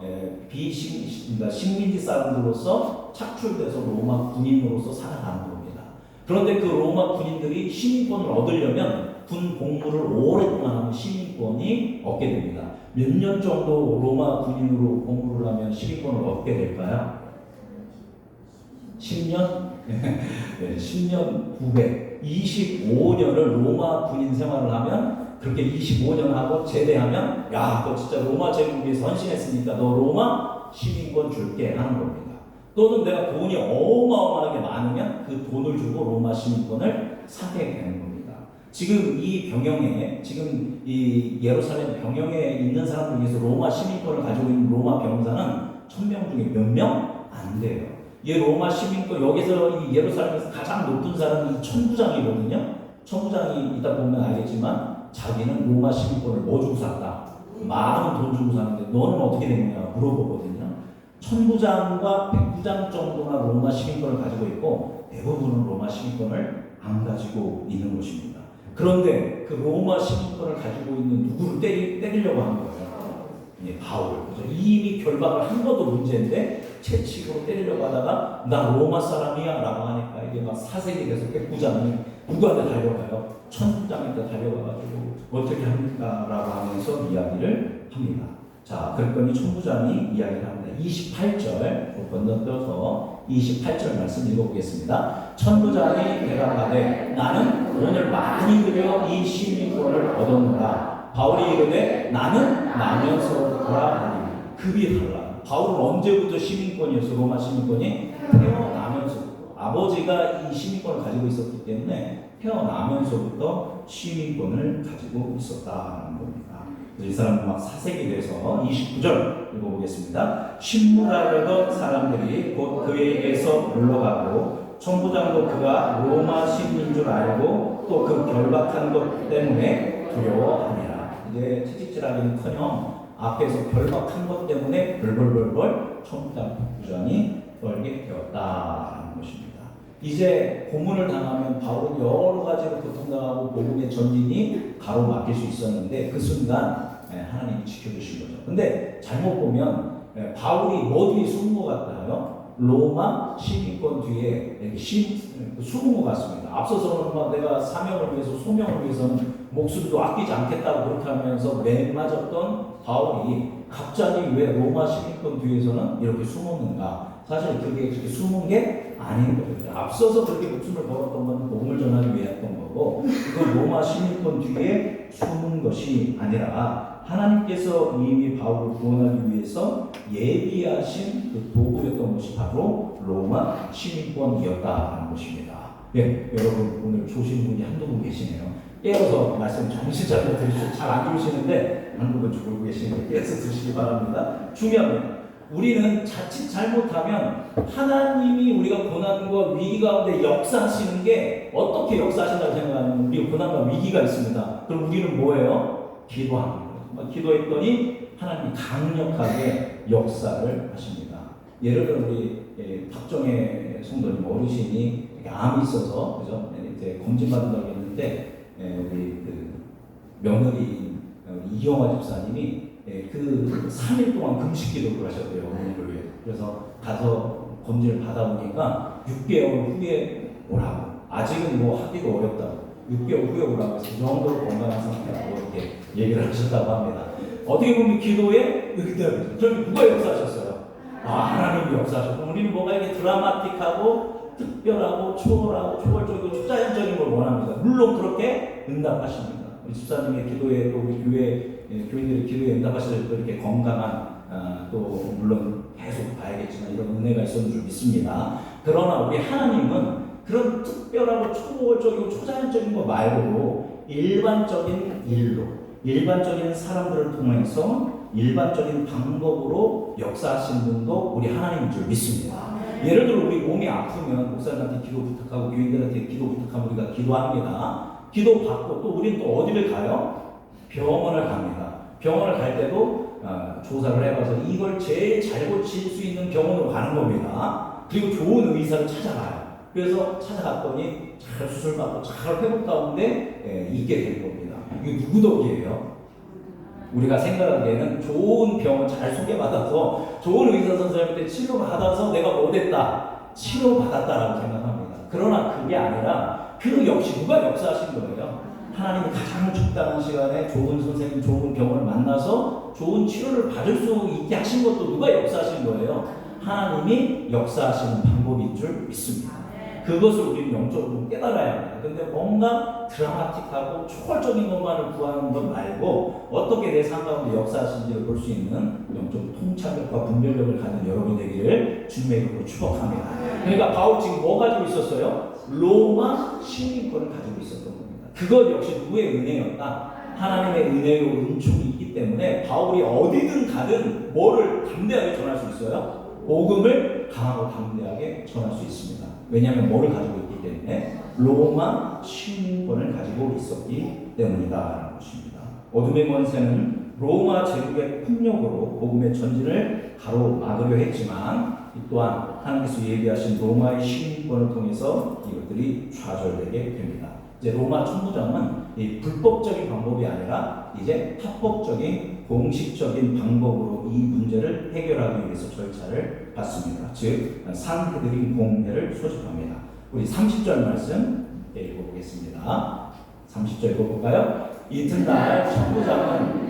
식민지 사람들로서 착출돼서 로마 군인으로서 살아가는 겁니다. 그런데 그 로마 군인들이 시민권을 얻으려면 군 복무를 오랫동안 하면 시민권이 얻게 됩니다. 몇 년 정도 로마 군인으로 복무를 하면 시민권을 얻게 될까요? 10년? 네, 10년 900. 25년을 로마 군인 생활을 하면 그렇게 25년 하고 제대하면 야, 너 진짜 로마 제국에 선신했으니까 너 로마 시민권 줄게 하는 겁니다. 또는 내가 돈이 어마어마하게 많으면 그 돈을 주고 로마 시민권을 사게 되는 겁니다. 지금 이 병영에, 지금 이 예루살렘 병영에 있는 사람들 중에서 로마 시민권을 가지고 있는 로마 병사는 1000명 중에 몇 명? 안 돼요. 이 로마 시민권, 여기서 이 예루살렘에서 가장 높은 사람이 천부장이거든요. 천부장이 이따 보면 알겠지만 자기는 로마 시민권을 뭐 주고 샀다? 많은 돈 주고 샀는데 너는 어떻게 됐냐 물어보거든요. 천부장과 백부장 정도나 로마 시민권을 가지고 있고 대부분은 로마 시민권을 안 가지고 있는 것입니다. 그런데 그 로마 시민권을 가지고 있는 누구를 때리려고 하는 거예요. 예, 바울. 이미 결박을 한 것도 문제인데 채찍으로 때리려고 하다가 나 로마 사람이야 라고 하니까 이게 막 사색이 돼서 백부장이 누구한테 달려가요? 천부장한테 달려가가지고 어떻게 합니까? 라고 하면서 이야기를 합니다. 자, 그랬더니 천부장이 이야기를 합니다. 28절 건너뛰어서 28절 말씀 읽어보겠습니다. 천부장이 대답하되 나는 오늘 많이 들여 이 시민권을 얻었노라. 바울이 이르되 나는 나면서부터라 하니 급이 달라. 바울은 언제부터 시민권이었어? 로마 시민권이 태어나면서부터 아버지가 이 시민권을 가지고 있었기 때문에 태어나면서부터 시민권을 가지고 있었다는 겁니다. 이 사람은 막 사색이 돼서 29절 읽어보겠습니다. 신문하려던 사람들이 곧 그에게서 물러가고 천부장도 그가 로마 시민인 줄 알고 또 그 결박한 것 때문에 두려워하니라. 이제 채찍질하기는커녕 앞에서 결박한 것 때문에 벌벌벌벌 천부장이 떨게 되었다라는 것입니다. 이제 고문을 당하면 바울은 여러 가지로 고통당하고 복음의 전진이 가로막힐 수 있었는데 그 순간 하나님이 지켜주신 거죠. 근데 잘못 보면 바울이 뭐 뒤에 숨은 것 같아요? 로마 시민권 뒤에 숨은 것 같습니다. 앞서서는 막 내가 사명을 위해서 소명을 위해서는 목숨도 아끼지 않겠다고 그렇게 하면서 맹맞았던 바울이 갑자기 왜 로마 시민권 뒤에서는 이렇게 숨었는가? 사실 그게 그렇게 숨은 게 아닌 거죠. 앞서서 그렇게 목숨을 걸었던 건 복음을 전하기 위해였던 거고, 그건 로마 시민권 뒤에 숨은 것이 아니라 하나님께서 이미 바울을 구원하기 위해서 예비하신 그 도구였던 것이 바로 로마 시민권이었다는 것입니다. 네, 여러분 오늘 조신 분이 한두 분 계시네요. 깨어서 말씀 정신 차리고 들으시죠. 잘 안 들으시는데 한 분은 졸고 계시는데 깨어서 들으시기 바랍니다. 중요합니다. 우리는 자칫 잘못하면 하나님이 우리가 고난과 위기 가운데 역사하시는 게 어떻게 역사하신다고 생각하면 우리 고난과 위기가 있습니다. 그럼 우리는 뭐예요? 기도합니다. 기도했더니 하나님이 강력하게 역사를 하십니다. 예를 들어 우리 박정혜 성도님 어르신이 암이 있어서 그죠? 이제 검진 받는다고 했는데 우리 그 며느리 이영화 집사님이 그 3일 동안 금식 기도를 하셨대요. 오늘을 위해. 그래서 가서 검진을 받아보니까 6개월 후에 오라고. 아직은 뭐 하기도 어렵다고. 6개월 후에 오라고 해서 그 정도로 건강한 상태라고 이렇게 얘기를 하셨다고 합니다. 어떻게 보면 기도의 응답이죠. 그럼 누가 역사하셨어요? 하나님이 역사하셨고, 우리는 뭐가 이렇게 드라마틱하고 특별하고 초월하고 초월적이고 초자연적인 걸 원합니다. 물론 그렇게 응답하십니다. 우리 집사님의 기도에 또 우리 교회 교인들의 기도에 응답하실 때 이렇게 건강한 또 물론 계속 봐야겠지만 이런 은혜가 있었는 줄 믿습니다. 그러나 우리 하나님은 그런 특별하고 초월적이고 초자연적인 거 말고 일반적인 일로 일반적인 사람들을 통해서 일반적인 방법으로 역사하시는 분도 우리 하나님인 줄 믿습니다. 예를 들어 우리 몸이 아프면 목사님한테 기도 부탁하고 교인들한테 기도 부탁하면 우리가 기도합니다. 기도 받고 또 우리는 또 어디를 가요? 병원을 갑니다. 병원을 갈 때도 조사를 해봐서 이걸 제일 잘 고칠 수 있는 병원으로 가는 겁니다. 그리고 좋은 의사를 찾아가요. 그래서 찾아갔더니 잘 수술받고 잘 회복 가운데 있게 된 겁니다. 이게 누구 덕이에요? 우리가 생각하기에는 좋은 병원 잘 소개받아서 좋은 의사 선생님한테 치료받아서 내가 못했다, 치료받았다라고 생각합니다. 그러나 그게 아니라 그 역시 누가 역사하신 거예요? 하나님이 가장 적당한 시간에 좋은 선생님, 좋은 병원을 만나서 좋은 치료를 받을 수 있게 하신 것도 누가 역사하신 거예요? 하나님이 역사하시는 방법인 줄 믿습니다. 그것을 우리는 영적으로 깨달아야 합니다. 근데 뭔가 드라마틱하고 초월적인 것만을 구하는 것 말고 어떻게 내 삶 가운데 역사하신지를 볼 수 있는 영적 통찰력과 분별력을 가진 여러분 되기를 주님의 이름으로 축복합니다. 그러니까 바울 지금 뭐 가지고 있었어요? 로마 시민권을 가지고 있었던 겁니다. 그것 역시 누구의 은혜였다? 하나님의 은혜로 은총이 있기 때문에 바울이 어디든 가든 뭐를 담대하게 전할 수 있어요? 복음을 강하고 담대하게 전할 수 있습니다. 왜냐하면 뭐를 가지고 있기 때문에 로마 시민권을 가지고 있었기 때문이다라는 것입니다. 어둠의 권세는 로마 제국의 폭력으로 복음의 전진을 가로막으려 했지만 또한 하나님께서 예비하신 로마의 시민권을 통해서 이것들이 좌절되게 됩니다. 이제 로마 천부장은 이 불법적인 방법이 아니라 이제 합법적인 공식적인 방법으로 이 문제를 해결하기 위해서 절차를 받습니다. 즉 산헤드린 공회를 소집합니다. 우리 30절 말씀 읽어보겠습니다. 30절 읽어볼까요? 이튿날 천부장은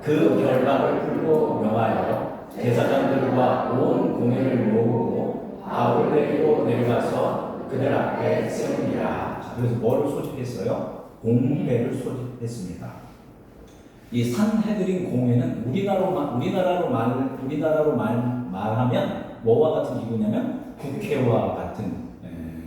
그 결박을 풀고 명하여 제사장들과 온 공회를 모으고 바울을 데리고 내려가서 그들 앞에 세웁니다. 그래서 뭐를 소집했어요? 공회를 소집했습니다. 이 산헤드린 공회는 우리나라로 말하면 뭐와 같은 기구냐면 국회와 같은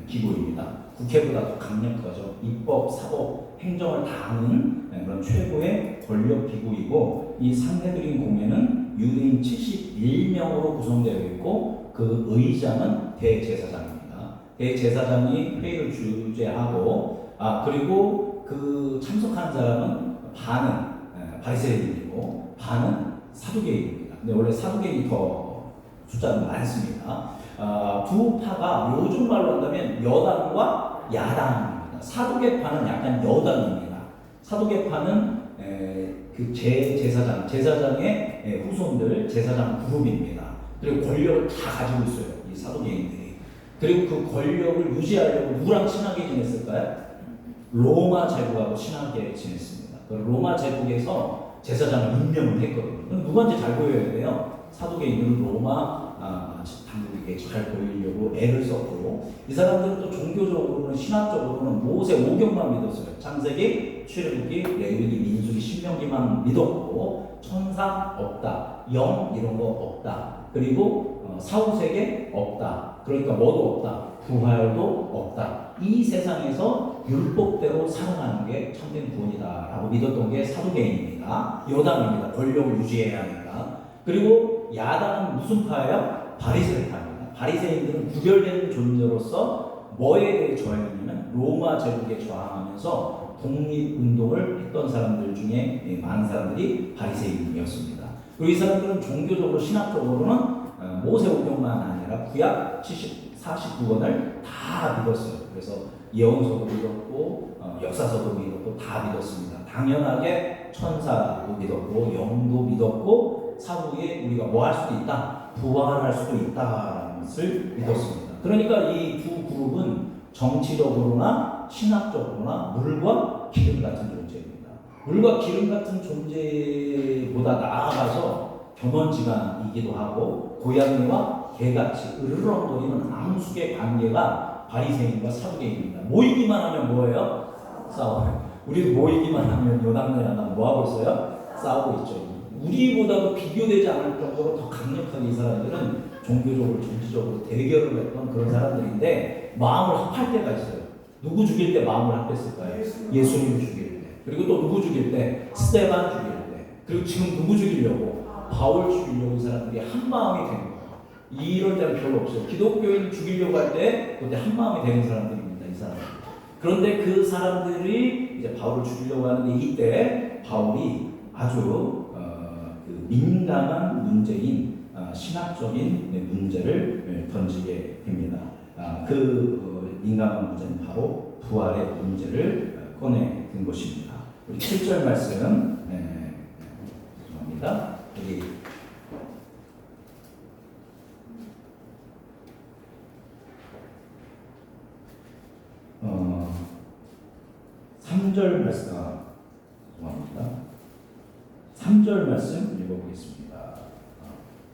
기구입니다. 국회보다 더 강력하죠. 입법, 사법, 행정을 다 하는 그런 최고의 권력 기구이고, 이 산헤드린 공회는 유대인 71명으로 구성되어 있고 그 의장은 대제사장입니다. 대제사장이 회의를 주재하고 그리고 그 참석한 사람은 반은 바리새인이고 반은 사두개인입니다. 근데 원래 사두개인이 더 숫자는 많습니다. 두 파가 요즘 말로 한다면 여당과 야당입니다. 사두개파는 약간 여당입니다. 사두개파는 그 제사장의 후손들, 제사장 그룹입니다. 그리고 권력을 다 가지고 있어요, 이 사두개인들이. 그리고 그 권력을 유지하려고 누구랑 친하게 지냈을까요? 로마 제국하고 친하게 지냈습니다. 그 로마 제국에서 제사장을 임명을 했거든요. 그럼 누구한테 잘 보여야 돼요? 사두개인들은 로마 당국에게 잘 보이려고 애를 썼고, 이 사람들은 또 종교적으로는, 신학적으로는 모세 5경만 믿었어요. 창세기, 출애굽기, 레위기, 민수기, 신명기만 믿었고, 천사 없다, 영 이런 거 없다, 그리고 사후세계 없다, 그러니까 뭐도 없다, 부활도 없다. 이 세상에서 율법대로 살아가는 게 참된 구원이다라고 믿었던 게 사두개인입니다. 여당입니다. 권력을 유지해야 하니까. 그리고 야당은 무슨 파예요? 바리새파입니다. 바리새인들은 구별된 존재로서 뭐에 대해 저항했냐면 로마 제국에 저항하면서 독립운동을 했던 사람들 중에 많은 사람들이 바리새인이었습니다. 그리고 이 사람들은 종교적으로, 신학적으로는 모세오경만 아니라 구약 49권을 다 믿었어요. 그래서 예언서도 믿었고 역사서도 믿었고 다 믿었습니다. 당연하게 천사도 믿었고 영도 믿었고 사후에 우리가 뭐 할 수도 있다, 부활할 수도 있다라는 것을 믿었습니다. 그러니까 이 두 그룹은 정치적으로나 신학적으로나 물과 기름 같은 존재입니다. 물과 기름 같은 존재보다 나아가서 겸원지간이기도 하고, 고양이와 개같이 으르렁거리는 암숙의 관계가 바리새인과 사두개인입니다. 모이기만 하면 뭐예요? 싸워요. 우리도 모이기만 하면 요당내 야당 뭐 하고 있어요? 싸우고 있죠. 우리보다도 비교되지 않을 정도로 더 강력한 이 사람들은 종교적으로, 정치적으로 대결을 했던 그런 사람들인데, 마음을 합할 때가 있어요. 누구 죽일 때 마음을 합했을까요? 예수님 죽일 때. 그리고 또 누구 죽일 때? 스데반 죽일 때. 그리고 지금 누구 죽이려고? 바울 죽이려고 이 사람들이 한 마음이 된 거예요. 이럴 때는 별로 없어요. 기독교인 죽이려고 할 때 그때 한 마음이 되는 사람들입니다, 이 사람들. 그런데 그 사람들이 이제 바울을 죽이려고 하는데, 이때 바울이 아주 그 민감한 문제인 신학적인 문제를 던지게 됩니다. 그 민감한 문제는 바로 부활의 문제를 꺼내든 것입니다. 우리 7절 말씀, 죄송합니다. 여기 3절 말씀, 죄송합니다. 3절 말씀 읽어보겠습니다.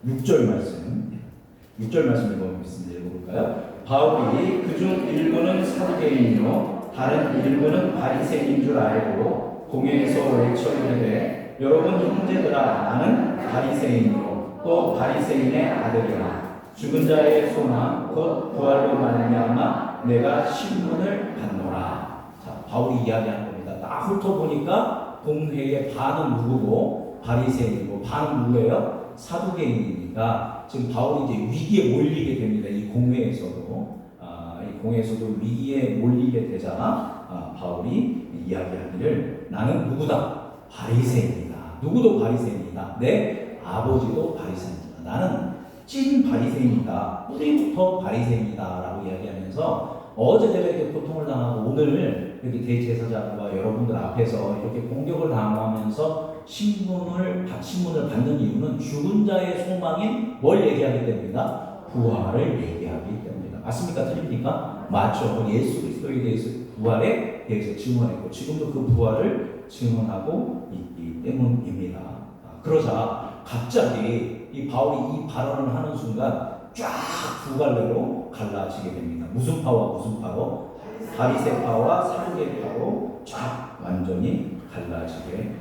6절 말씀 읽어보겠습니다. 읽어볼까요? 바울이 그중 일부는 사두개인이요 다른 일부는 바리새인인 줄 알고 공회에서 외쳐 이르되, 여러분 형제들아, 나는 바리새인이요 또 바리새인의 아들이라. 죽은 자의 소망 곧 부활로 말미암아 내가 신문을 받노라. 자, 바울이 이야기하는 겁니다. 나 훑어보니까 공회의 반은 누구고 바리새인이고 반은 누구예요? 사두개인이니까 지금 바울이 이제 위기에 몰리게 됩니다. 이 공회에서도 위기에 몰리게 되자 바울이 이야기하기를, 나는 누구다? 바리새인이다. 누구도 바리새인이다. 내 아버지도 바리새인이다. 나는 찐 바리새인이다. 뿌리부터 바리새인이다라고 이야기하면서, 어제 내가 이렇게 고통을 당하고 오늘 이렇게 대제사장과 여러분들 앞에서 이렇게 공격을 당하면서 신문을 받는 이유는 죽은 자의 소망인 뭘 얘기하기 때문이다? 부활을 얘기하기 때문이다. 맞습니까? 틀립니까? 맞죠. 예수 그리스도에 대해서, 부활에 대해서 증언했고 지금도 그 부활을 증언하고 있기 때문입니다. 그러자 갑자기 이 바울이 이 발언을 하는 순간 쫙 두 갈래로 갈라지게 됩니다. 무슨 파와 무슨 파로? 바리새파와 사두개파로 쫙 완전히 갈라지게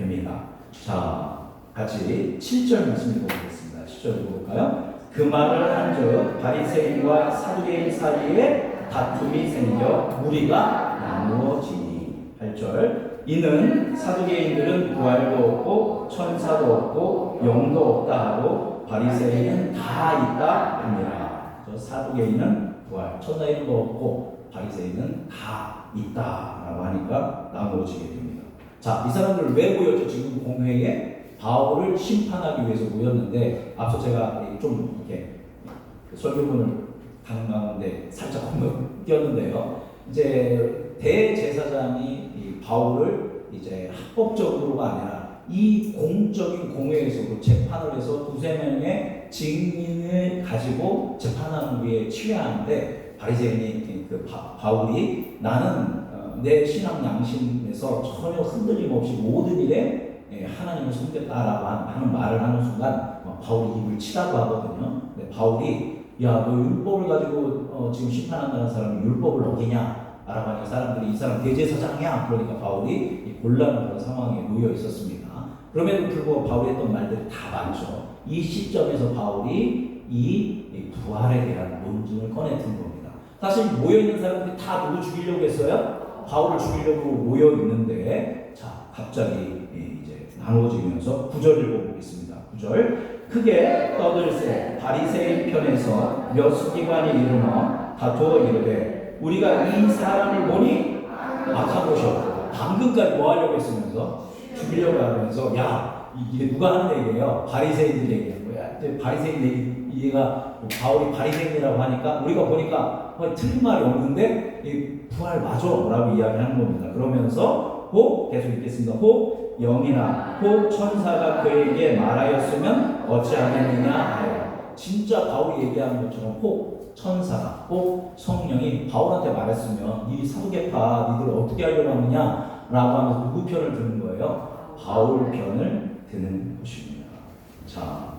됩니다. 자, 같이 7절 말씀 읽어보겠습니다. 7절 읽어볼까요? 그 말을 한즉 바리새인과 사두개인 사이에 다툼이 생겨 무리가 나누어지니. 8절 이는 사두개인들은 부활도 없고 천사도 없고 영도 없다 하고 바리새인은 다 있다 합니다. 저 사두개인은 부활, 천사 이름도 없고 바리새인은 다 있다라고 하니까 나누어지게 됩니다. 자, 이 사람들 왜 모였죠? 지금 공회에 바울을 심판하기 위해서 모였는데, 앞서 제가 좀 이렇게 설교문을 가운데 살짝 띄었는데요. 이제 대제사장이 이 바울을 이제 합법적으로가 아니라 이 공적인 공회에서도 재판을 해서 두세 명의 증인을 가지고 재판하는 게 취하는데, 바리새인이 바울이 나는 내 신앙 양심에서 전혀 흔들림 없이 모든 일에 하나님을 섬겼다라고 하는 말을 하는 순간 바울이 입을 치라고 하거든요. 근데 바울이 야, 너 율법을 가지고 지금 심판한다는 사람이 율법을 어기냐? 라고 하니까 사람들이 이 사람 대제사장이야. 그러니까 바울이 곤란한 그런 상황에 놓여 있었습니다. 그럼에도 불구하고 바울이 했던 말들이 다 맞죠. 이 시점에서 바울이 이 부활에 대한 논증을 꺼내든 겁니다. 사실 모여있는 사람들이 다 누구 죽이려고 했어요? 바울을 죽이려고 모여 있는데, 자, 갑자기 이제 나누어지면서 9절 읽어보겠습니다. 9절 크게 떠들세 바리새인 편에서 몇 수기관이 이르며 다투어 이르되 우리가 이 사람을 보니 악한 것이 없고, 방금까지 뭐 하려고 했으면서 죽이려고 하면서, 야, 이게 누가 하는 얘기예요? 바리새인들 얘기한 거야. 이제 바리새인 얘기가 바울이 바리새인이라고 하니까 우리가 보니까 틀린 말이 없는데 이 부활 맞아 라고 이야기하는 겁니다. 그러면서 혹 계속 읽겠습니다. 혹 영이나 혹 천사가 그에게 말하였으면 어찌하겠느냐 하여. 진짜 바울이 얘기하는 것처럼 혹 천사가 혹 성령이 바울한테 말했으면 이 사두개파 니들 어떻게 하려고 하느냐 라고 하면서 누구 편을 드는 거예요? 바울 편을 드는 것입니다. 자,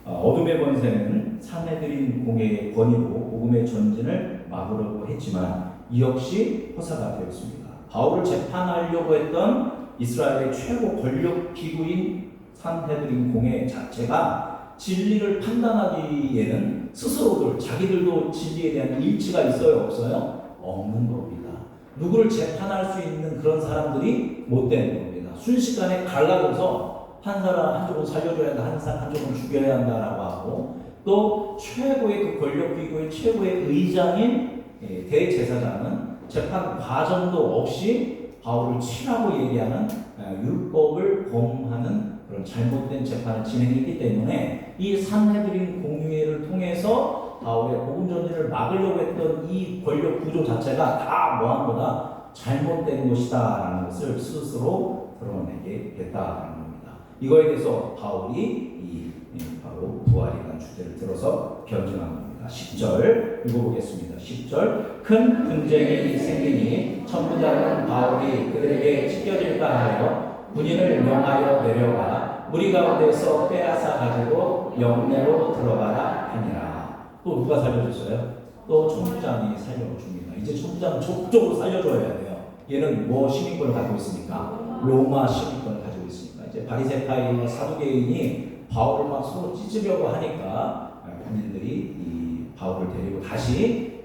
어둠의 권세는 산헤드린 공회의 권위로 복음의 전진을 막으려고 했지만 이 역시 허사가 되었습니다. 바울을 재판하려고 했던 이스라엘의 최고 권력 기구인 산헤드린 공회 자체가 진리를 판단하기에는 스스로들 자기들도 진리에 대한 일치가 있어요, 없어요? 없는 겁니다. 누구를 재판할 수 있는 그런 사람들이 못 되는 겁니다. 순식간에 갈라져서 한 사람 한쪽은 살려줘야 한다, 한쪽은 죽여야 한다라고 하고, 또 최고의 그 권력기구의 최고의 의장인 대제사장은 재판 과정도 없이 바울을 치라고 얘기하는 율법을 범하는 그런 잘못된 재판을 진행했기 때문에 이 산헤드린 공회를 통해서 바울의 복음 전진을 막으려고 했던 이 권력 구조 자체가 다 뭐한 거다? 잘못된 것이다라는 것을 스스로 드러내게 됐다라는 겁니다. 이거에 대해서 바울이 바로 부활이라는 주제를 들어서 변증한 겁니다. 10절 읽어보겠습니다. 10절 큰 분쟁이 생기니 천부장은 바울이 그들에게 찢겨질까 하여 군인을 명하여 내려가 무리 가운데서 빼앗아 가지고 영내로 들어가라 하니라. 또 누가 살려줬어요? 또 천부장이 살려줍니다. 이제 천부장은 적극적으로 살려줘야 돼요. 얘는 뭐 시민권을 가지고 있습니까? 로마 시민권을 가지고 있습니다. 이제 바리새파인과 사두개인이 바울을 막 서로 찢으려고 하니까 군인들이 이 바울을 데리고 다시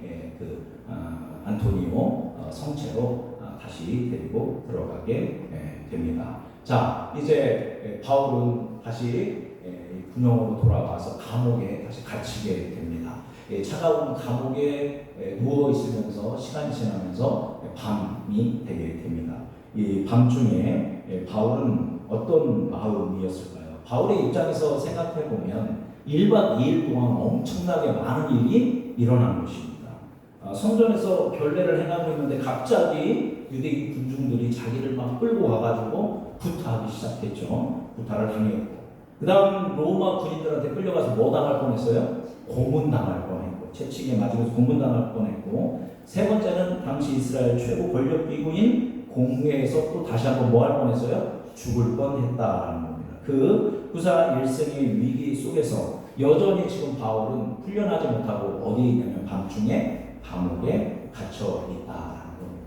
안토니오 성체로 다시 데리고 들어가게 됩니다. 자, 이제 바울은 다시 군영으로 돌아와서 감옥에 다시 갇히게 됩니다. 차가운 감옥에 누워 있으면서 시간이 지나면서 밤이 되게 됩니다. 이 밤중에 바울은 어떤 마음이었을까요? 바울의 입장에서 생각해 보면 1박 2일 동안 엄청나게 많은 일이 일어난 것입니다. 성전에서 결례를 행하고 있는데 갑자기 유대인 군중들이 자기를 막 끌고 와가지고 구타하기 시작했죠. 구타를 당했고, 그 다음 로마 군인들한테 끌려가서 뭐 당할 뻔했어요? 고문당할 뻔했고, 채찍에 맞으면서 고문당할 뻔했고, 세 번째는 당시 이스라엘 최고 권력기구인 공회에서 또 다시 한번 뭐 할 뻔했어요? 죽을 뻔했다라는 겁니다. 그 구사 일생의 위기 속에서 여전히 지금 바울은 풀려나지 못하고 어디에 있냐면 밤중에 감옥에 갇혀 있다라는 겁니다.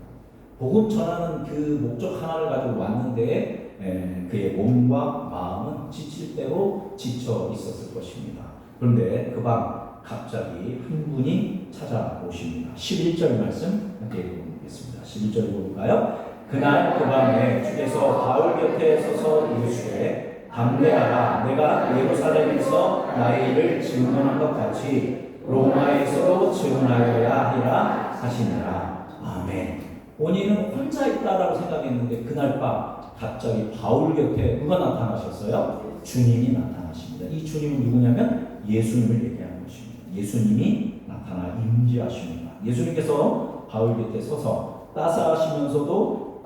복음 전하는 그 목적 하나를 가지고 왔는데 그의 몸과 마음은 지칠 대로 지쳐 있었을 것입니다. 그런데 그 밤 갑자기 한 분이 찾아오십니다. 11절 말씀 함께 읽어보겠습니다. 11절 볼까요? 그날 그 밤에 주께서 바울 곁에 서서 이르시되 담대하라. 내가 예루살렘에서 나의 일을 증언한 것 같이 로마에서도 증언하여야 하리라 하시니라. 아멘. 본인은 혼자 있다라고 생각했는데 그날 밤 갑자기 바울 곁에 누가 나타나셨어요? 주님이 나타나십니다. 이 주님은 누구냐면 예수님을 얘기하는 것입니다. 예수님이 나타나 임재하십니다. 예수님께서 바울 곁에 서서 따스하면서도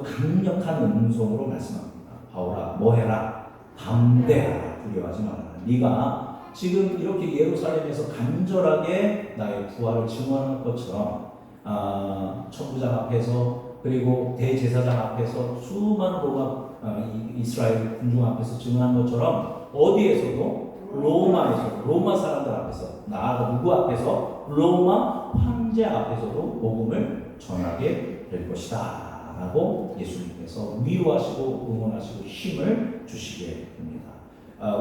강력한 음성으로 말씀합니다. 바울아, 뭐해라? 담대하라. 두려워하지 말아라. 네가 지금 이렇게 예루살렘에서 간절하게 나의 부활을 증언하는 것처럼 천부장 앞에서 그리고 대제사장 앞에서 수많은 로마 이스라엘 군중 앞에서 증언한 것처럼 어디에서도 로마에서 로마 사람들 앞에서 나아가 누구 앞에서 로마 황제 앞에서도 복음을 전하게 될 것이다 라고 예수님께서 위로하시고 응원하시고 힘을 주시게 됩니다.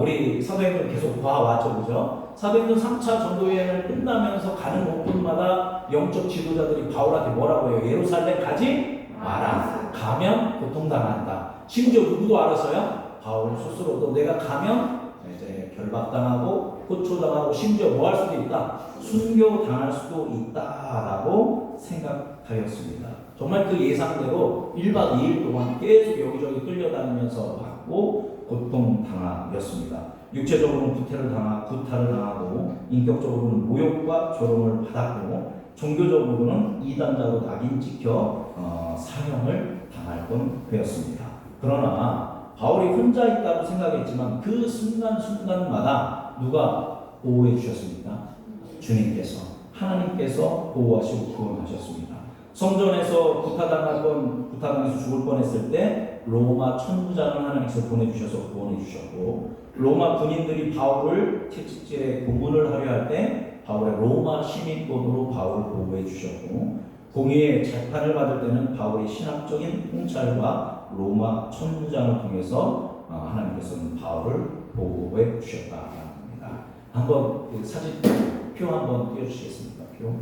우리 사도행전 계속 봐왔죠, 그죠? 사도행전 3차 전도여행을 끝나면서 가는 곳곳마다 영적 지도자들이 바울한테 뭐라고 해요? 예루살렘 가지 마라. 가면 고통당한다. 심지어 누구도 알았어요? 바울 스스로도 내가 가면 이제 결박당하고 고초당하고 심지어 뭐 할 수도 있다? 순교당할 수도 있다라고 생각하였습니다. 정말 그 예상대로 1박 2일 동안 계속 여기저기 끌려다니면서 받고 고통당하였습니다. 육체적으로는 구타를 당하고 인격적으로는 모욕과 조롱을 받았고 종교적으로는 이단자로 낙인 찍혀 사형을 당할 뻔되었습니다. 그러나 바울이 혼자 있다고 생각했지만 그 순간순간마다 누가 보호해 주셨습니까? 주님께서, 하나님께서 보호하시고 구원하셨습니다. 성전에서 구타당해서 죽을 뻔했을 때 로마 천부장을 하나님께서 보내주셔서 구원해 주셨고, 로마 군인들이 바울을 채찍질에 고문을 하려 할 때 바울의 로마 시민권으로 바울을 보호해 주셨고, 공의의 재판을 받을 때는 바울의 신학적인 통찰과 로마 천부장을 통해서 하나님께서는 바울을 보호해 주셨다는 겁니다. 한번 그 사진표 한번 띄워주시겠습니까? 표.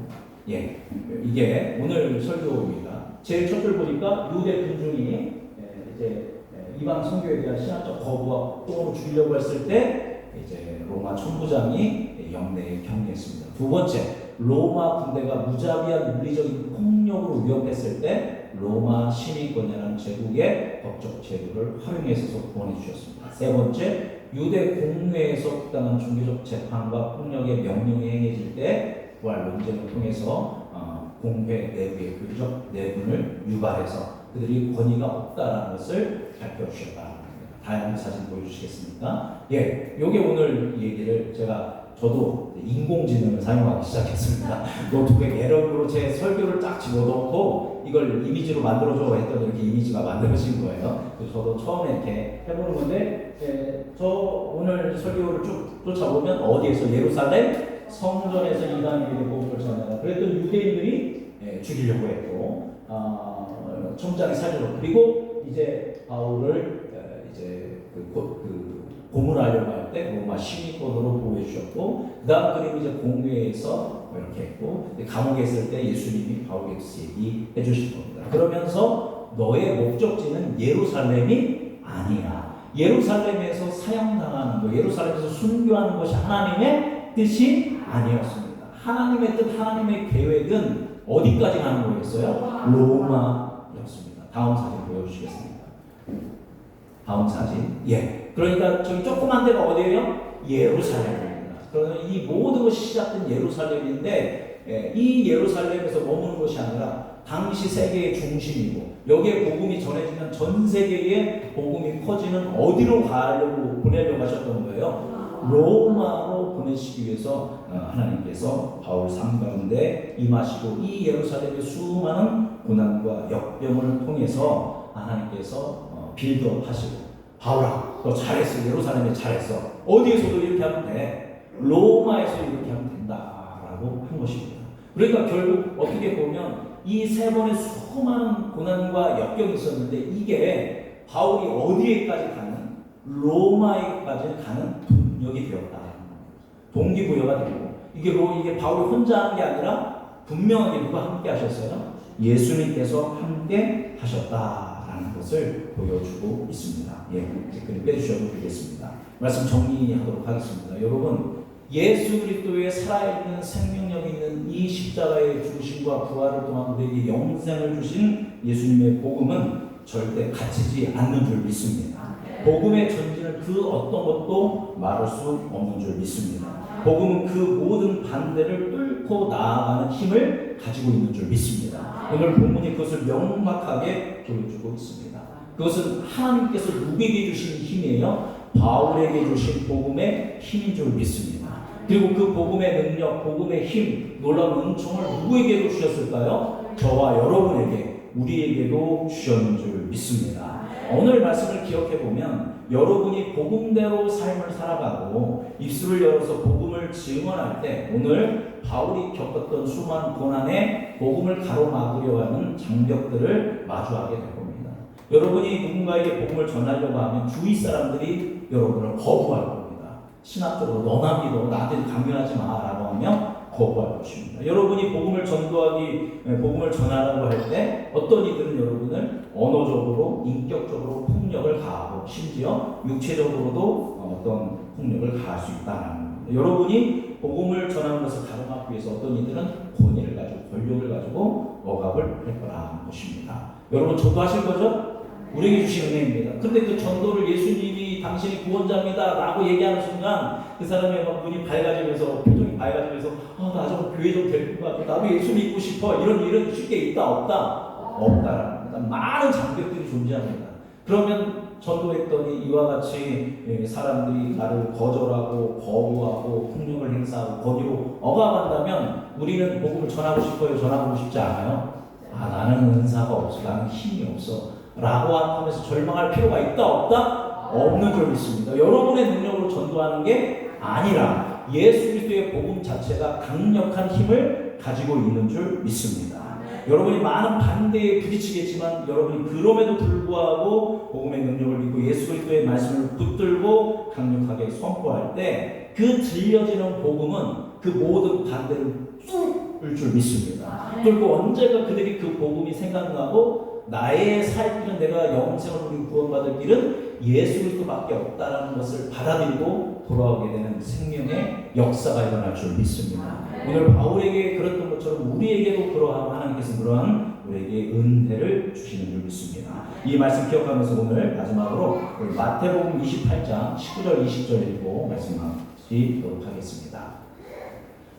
예, 이게 오늘 설교입니다. 제일 첫 줄 보니까 유대 군중이 이제 이방 선교에 대한 신학적 거부와 똥으로 죽이려고 했을 때 이제 로마 천부장이 영내에 격리했습니다. 두 번째, 로마 군대가 무자비한 물리적인 폭력으로 위협했을 때 로마 시민권이라는 제국의 법적 제도를 활용해서 구원해 주셨습니다. 세 번째, 유대 공회에서 부당한 종교적 재판과 폭력의 명령이 행해질 때 부활 논쟁을 통해서 공회 내부의 교리적 내분을 유발해서 그들이 권위가 없다라는 것을 밝혀주셨다. 다양한 사진 보여주시겠습니까? 예, 요게 오늘 얘기를 저도 인공지능을 사용하기 시작했습니다. 노트북에 에러으로 제 설교를 딱 집어넣고 이걸 이미지로 만들어줘 했더니 이렇게 이미지가 만들어진 거예요. 그래서 저도 처음에 이렇게 해보는 건데, 저 오늘 설교를 쭉 쫓아보면 어디에서 예루살렘 성전에서 이단에게 복음을 전하다. 그랬던 유대인들이 죽이려고 했고, 천부장이 살려고, 그리고 이제 바울을 이제 고문하려고 할 때 로마 시민권으로 보호해 주셨고, 그 다음 그림 이제 공회에서 이렇게 했고, 감옥에 있을 때 예수님이 바울에게 얘기해 주신 겁니다. 그러면서 너의 목적지는 예루살렘이 아니야. 예루살렘에서 사형당하는 거, 예루살렘에서 순교하는 것이 하나님의 뜻이 아니었습니다. 하나님의 뜻, 하나님의 계획은 어디까지 가는 거였어요? 로마였습니다. 다음 사진 보여주시겠습니다. 다음 사진. 예. 그러니까 저기 조그만 데가 어디예요? 예루살렘입니다. 그러면 이 모든 것이 시작된 예루살렘인데, 이 예루살렘에서 머무는 것이 아니라 당시 세계의 중심이고, 여기에 복음이 전해지면 전 세계에 복음이 퍼지는 어디로 보내려고 하셨던 거예요? 로마로 보내시기 위해서 하나님께서 바울 삶 가운데 임하시고, 이 예루살렘의 수많은 고난과 역병을 통해서 하나님께서 빌드업 하시고, 바울아, 너 잘했어. 예루살렘에 잘했어. 어디에서도 이렇게 하면 돼. 로마에서 이렇게 하면 된다라고 한 것입니다. 그러니까 결국 어떻게 보면 이 세 번의 수많은 고난과 역경이 있었는데, 이게 바울이 어디에까지 가는 로마에까지 가는 동력이 되었다. 동기부여가 되고 이게 바울이 혼자 한 게 아니라 분명하게 누가 함께 하셨어요? 예수님께서 함께 하셨다라는 것을 보여주고 있습니다. 댓글 빼주셔도 되겠습니다. 말씀 정리하도록 하겠습니다. 여러분, 예수 그리스도의 살아있는 생명력이 있는 이 십자가의 죽으심과 부활을 통한 우리에게 영생을 주신 예수님의 복음은 절대 갇히지 않는 줄 믿습니다. 복음의 전진을 그 어떤 것도 막을 수 없는 줄 믿습니다. 복음은 그 모든 반대를 뚫고 나아가는 힘을 가지고 있는 줄 믿습니다. 오늘 본문이 그것을 명확하게 보여주고 있습니다. 그것은 하나님께서 누구에게 주신 힘이에요? 바울에게 주신 복음의 힘인 줄 믿습니다. 그리고 그 복음의 능력, 복음의 힘, 놀라운 은총을 누구에게도 주셨을까요? 저와 여러분에게, 우리에게도 주셨는 줄 믿습니다. 오늘 말씀을 기억해 보면 여러분이 복음대로 삶을 살아가고 입술을 열어서 복음을 증언할 때 오늘 바울이 겪었던 수많은 고난에 복음을 가로막으려 하는 장벽들을 마주하게 될 겁니다. 여러분이 누군가에게 복음을 전하려고 하면 주위 사람들이 여러분을 거부할 겁니다. 신학적으로 너나 믿어, 나한테 강요하지 마라고 하면 거부할 것입니다. 여러분이 복음을 전하라고 할 때 어떤 이들은 여러분을 언어적으로, 인격적으로 폭력을 가하고 심지어 육체적으로도 어떤 폭력을 가할 수 있다는 겁니다. 여러분이 복음을 전하는 것을 가로막기 위해서 어떤 이들은 권위를 가지고 권력을 가지고 억압을 할 거라는 것입니다. 여러분 전도하실 거죠? 우리에게 주신 은혜입니다. 근데 그 전도를 예수님이 당신이 구원자입니다 라고 얘기하는 순간 그 사람의 눈이 밝아지면서, 표정이 밝아지면서 나 저거 교회 좀 데리고 가고 나도 예수 믿고 싶어, 이런 일은 쉽게 있다 없다? 없다라는 겁니다. 많은 장벽들이 존재합니다. 그러면 전도했더니 이와 같이 사람들이 나를 거절하고 거부하고 폭력을 행사하고 권위로 억압한다면 우리는 복음을 전하고 싶어요? 전하고 싶지 않아요? 나는 은사가 없어, 나는 힘이 없어 라고 하면서 절망할 필요가 있다 없다? 없는 줄 믿습니다. 여러분의 능력으로 전도하는 게 아니라 예수 그리스도의 복음 자체가 강력한 힘을 가지고 있는 줄 믿습니다. 여러분이 많은 반대에 부딪히겠지만 여러분이 그럼에도 불구하고 복음의 능력을 믿고 예수 그리스도의 말씀을 붙들고 강력하게 선포할 때 그 들려지는 복음은 그 모든 반대를 뚫을 줄 믿습니다. 뚫고 언제가 그들이 그 복음이 생각나고 나의 살 길은, 내가 영생을 누리고 구원받을 길은 예수 그리스도밖에 없다라는 것을 받아들이고 돌아오게 되는 생명의 역사가 일어날 줄 믿습니다. 오늘 바울에게 그랬던 것처럼 우리에게도 그러하고 하나님께서 그러한 우리에게 은혜를 주시는 줄 믿습니다. 이 말씀 기억하면서 오늘 마지막으로 마태복음 28장 19절 20절 읽고 말씀하시도록 하겠습니다.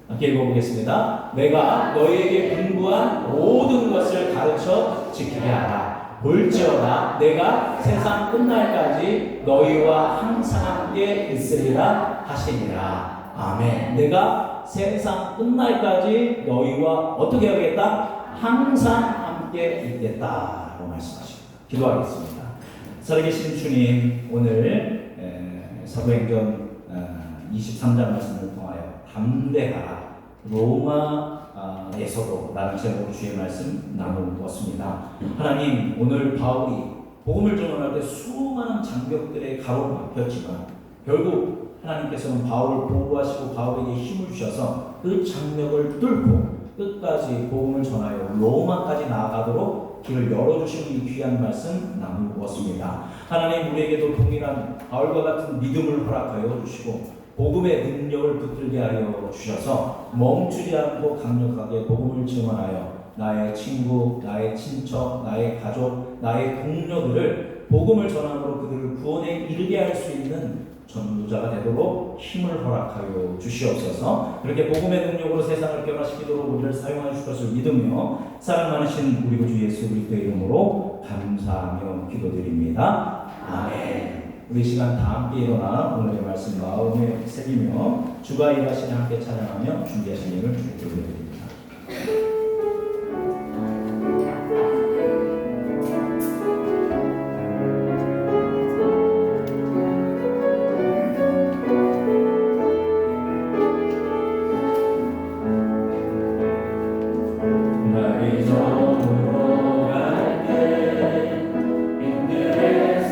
함께 읽어보겠습니다. 내가 너희에게 분부한 모든 것을 가르쳐 지키게 하라. 볼지어다 내가 세상 끝날까지 너희와 항상 함께 있으리라 하시니라. 아멘. 내가 세상 끝날까지 너희와 어떻게 하겠다? 항상 함께 있겠다라고 말씀하십니다. 기도하겠습니다. 살아계신 주님, 오늘 사도행전 23장 말씀을 통하여 담대하라, 로마에서도 라는 제목으로 주의 말씀 나누었습니다. 하나님, 오늘 바울이 복음을 전할 때 수많은 장벽들에 가로막혔지만 결국 하나님께서는 바울을 보호하시고 바울에게 힘을 주셔서 그 장벽을 뚫고 끝까지 복음을 전하여 로마까지 나아가도록 길을 열어주시는 이 귀한 말씀 나누었습니다. 하나님, 우리에게도 동일한 바울과 같은 믿음을 허락하여 주시고 복음의 능력을 붙들게 하여 주셔서 멈추지 않고 강력하게 복음을 증언하여 나의 친구, 나의 친척, 나의 가족, 나의 동료들을 복음을 전함으로 그들을 구원에 이르게 할 수 있는 전도자가 되도록 힘을 허락하여 주시옵소서. 그렇게 복음의 능력으로 세상을 변화시키도록 우리를 사용하여 주실 것을 믿으며 사랑 많으신 우리 구주 예수 그리스도의 이름으로 감사하며 기도드립니다. 아멘. 우리 시간 다 함께 일어나 오늘의 말씀 마음에 새기며 주가 일하시니 함께 찬양하며 준비하신 일을 주께 올려드립니다. 나의 점으로 갈 때 힘들의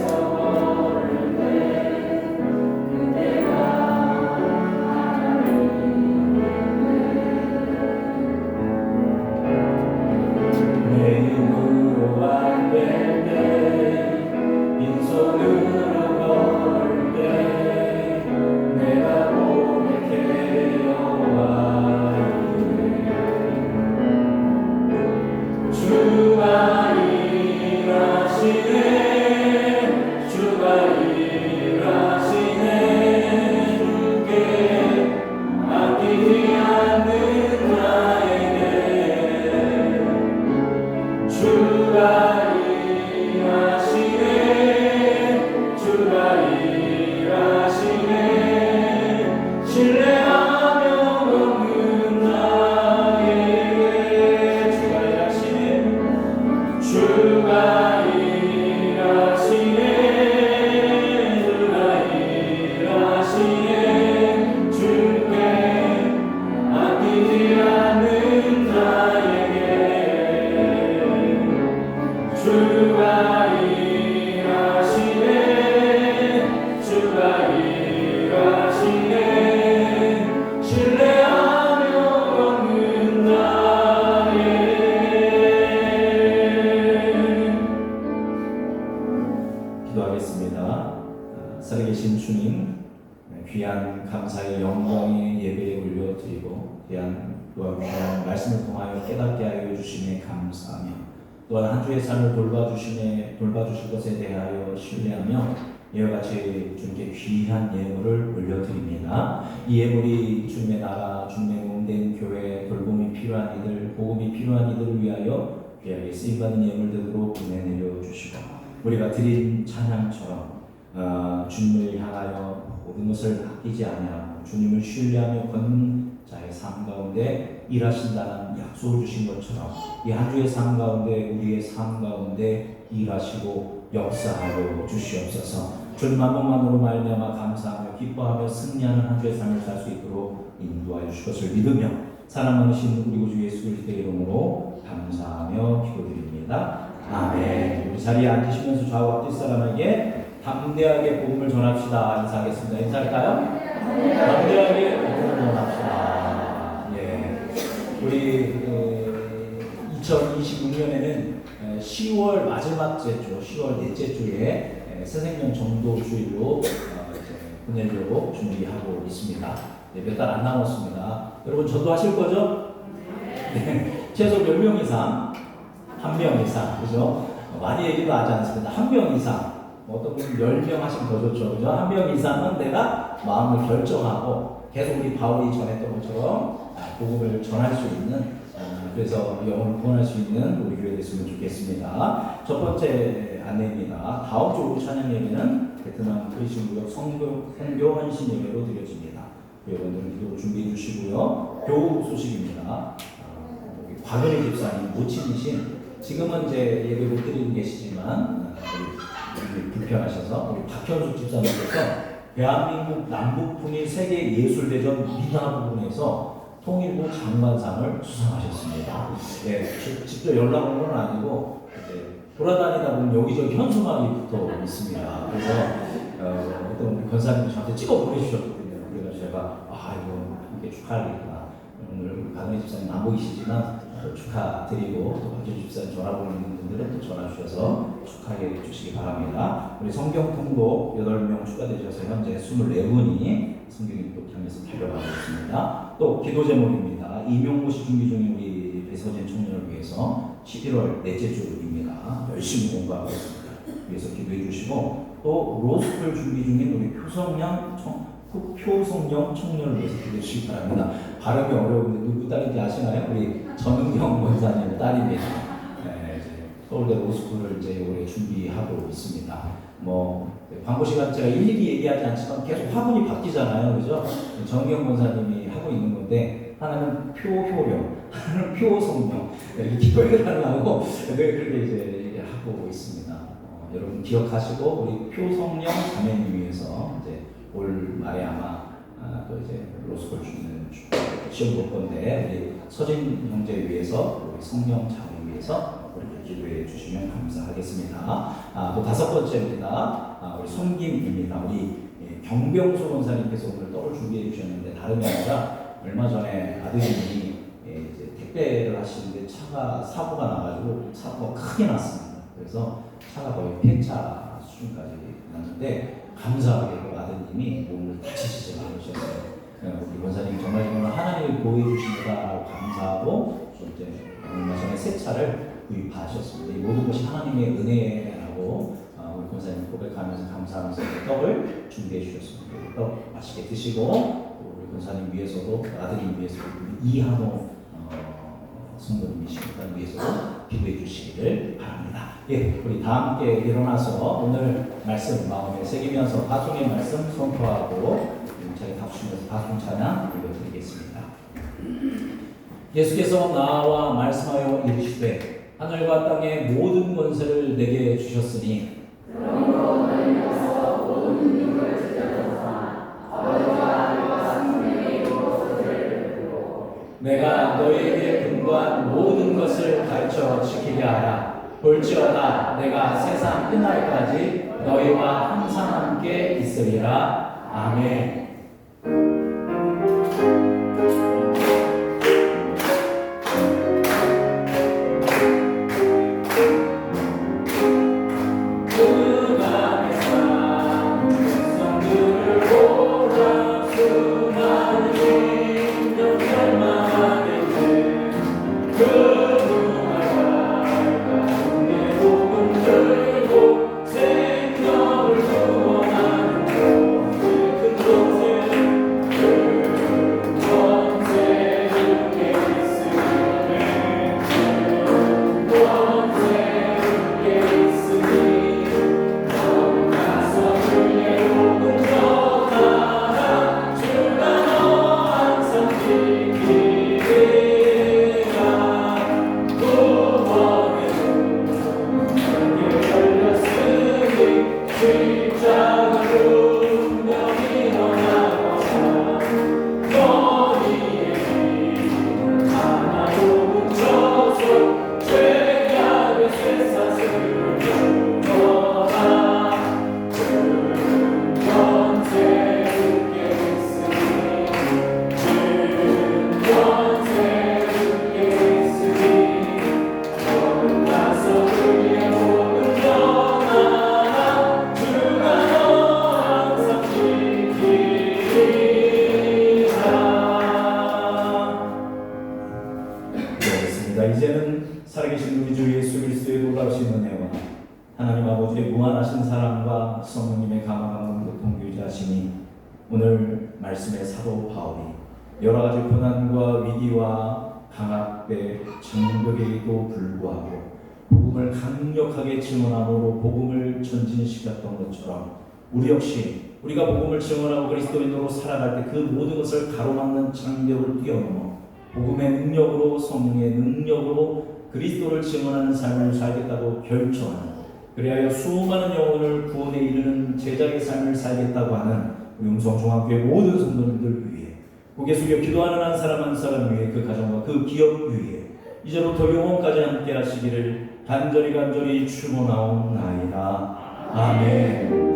대한 또한 귀한 말씀을 통하여 깨닫게 하여 주심에 감사하며 또한 한 주의 삶을 돌봐주실 것에 대하여 신뢰하며 이와 같이 주님께 귀한 예물을 올려드립니다. 이 예물이 주님의 나라, 주님의 몸된 교회, 돌봄이 필요한 이들, 복음이 필요한 이들을 위하여 귀하게 쓰임받는 예물 되도록 은혜 내려주시고 우리가 드린 찬양처럼 주님을 향하여 모든 것을 아끼지 아니하고 주님을 신뢰하며 걷는 자의 삶 가운데 일하신다는 약속을 주신 것처럼 이 한 주의 삶 가운데 우리의 삶 가운데 일하시고 역사하여 주시옵소서. 주님 한 분만으로 말미암아 감사하며 기뻐하며 승리하는 한 주의 삶을 살 수 있도록 인도하여 주실 것을 믿으며 사랑 많으신 우리 구주 예수 그리스도의 이름으로 감사하며 기도드립니다. 아멘. 우리 자리에 앉으시면서 좌우 앞뒤 사람에게 담대하게 복음을 전합시다. 인사하겠습니다. 인사할까요? 담대하게 복음을 전합시다. 예. 우리 2026년에는 10월 마지막 주죠. 10월 넷째 주에 새생명 전도 주일로 보내려고 준비하고 있습니다. 네, 몇 달 안 남았습니다. 여러분 전도하실 거죠? 네. 최소 몇 명 이상? 1명 이상. 그죠? 많이 얘기도 하지 않습니다. 1명 이상. 어떤 분은 10명 하시면 더 좋죠. 그죠? 1명 이상은 내가 마음을 결정하고 계속 우리 바울이 전했던 것처럼 복음을 전할 수 있는 그래서 영혼을 구원할 수 있는 우리 교회 됐으면 좋겠습니다. 첫 번째 안내입니다. 다음 주 오후 찬양 예배는 베트남 크리스천구역 선교 헌신 예배로 드려집니다. 여러분들은 기도 준비해 주시고요. 교우 소식입니다. 곽은희 집사님 모친이신 지금은 이제 예배 못 드리고 계시지만 우리 불편하셔서 우리 박현숙 집사님께서 대한민국 남북풍일 세계 예술대전 미나 부분에서 통일부 장관상을 수상하셨습니다. 네, 직접 연락 온 건 아니고 돌아다니다 보면 여기저기 현수막이 붙어 있습니다. 그래서 어떤 우리 권사님이 저한테 찍어 보내주셨거든요. 그래서 제가 이거 함께 축하하겠구나. 오늘 박은희 집사님 안 보이시지만 축하드리고 또 박현주 집사님 전화번호 있는 분들은 또 전화 주셔서 축하해 주시기 바랍니다. 우리 성경 통독 8명 추가되셔서 현재 24분이 성경 입독하면서 달려가고 있습니다. 또 기도 제목입니다. 임용고시 준비 중인 우리 배서진 청년을 위해서 11월 넷째 주입니다. 열심히 공부하고 있습니다. 위해서 기도해 주시고 또 로스쿨 준비 중인 우리 표성령 청년을 위해서 기도해 주시기 바랍니다. 발음이 어려운데 누구 딸인지 아시나요? 우리 전은경 원사님 딸입니다. 네, 서울대 로스쿨을 이제 올해 준비하고 있습니다. 광고 시간 제가 일일이 얘기하지 않지만 계속 화분이 바뀌잖아요, 그죠? 전은경 원사님이 하고 있는 건데 하나는 표효령, 하나는 표성령 이렇게 기도를 하려고 그렇게 이제 하고 있습니다. 여러분 기억하시고 우리 표성령 자매님 위해서 이제 올 말에 아마 또 이제 로스쿨 시험 볼 건데 우리 서진 형제 위해서 우리 성령 자매 위해서 기도해 주시면 감사하겠습니다. 또 5번째입니다. 우리 손김입니다. 우리 경병수 원사님께서 오늘 떡을 준비해 주셨는데 다름이 아니라 얼마 전에 아드님이 이제 택배를 하시는데 차가 사고가 나가지고 사고가 크게 났습니다. 그래서 차가 거의 폐차 수준까지 났는데 감사하게 그 아드님이 몸을 다치시지 않으셨어요. 우리 원사님 정말 하나님이 보호해 주십니다라고 감사하고 또 이제 얼마 전에 새 차를 구입하셨습니다. 이 모든 것이 하나님의 은혜라고 우리 권사님 고백하면서 감사하면서 떡을 준비해 주셨습니다. 떡 맛있게 드시고 우리 권사님 위해서도 아드님 위해서도 이한호 성도님이시니까 위해서도 기도해 주시기를 바랍니다. 예, 우리 다 함께 일어나서 오늘 말씀 마음에 새기면서 파송의 말씀 선포하고 자리 답주면서 파송 찬양 읽어드리겠습니다. 예수께서 나와 말씀하여 이르시되 하늘과 땅의 모든 권세를 내게 주셨으니 그러므로 너희는 가서 모든 능력을 지켜서 아버지와 아들과 성령의 이름으로 소리를 부르고 내가 너희에게 분부한 모든 것을 가르쳐 지키게 하라. 볼지어다 내가 세상 끝날까지 너희와 항상 함께 있으리라. 아멘. 성들을 보라 수많은 인정 멸망 있습니다. 이제는 살아계신 우리 주 예수 그리스도의 놀라우신 은혜와 하나님 아버지의 무한하신 사랑과 성령님의 감화감동 교통교제하시니 오늘 말씀의 사도 바울이 여러 가지 고난과 위기와 강압의 장벽에도 불구하고 복음을 강력하게 증언함으로 복음을 전진시켰던 것처럼 우리 역시 우리가 복음을 증언하고 그리스도인으로 살아갈 때 그 모든 것을 가로막는 장벽을 뛰어넘어 복음의 능력으로 성령의 능력으로 그리스도를 증언하는 삶을 살겠다고 결정하는 그리하여 수많은 영혼을 구원에 이르는 제자의 삶을 살겠다고 하는 우리 음성중앙교회 모든 성도님들 위해 고개 숙여 기도하는 한 사람 한 사람 위해 그 가정과 그 기업 위해 이제부터 영원까지 함께 하시기를 간절히 축원하옵나이다. 아멘.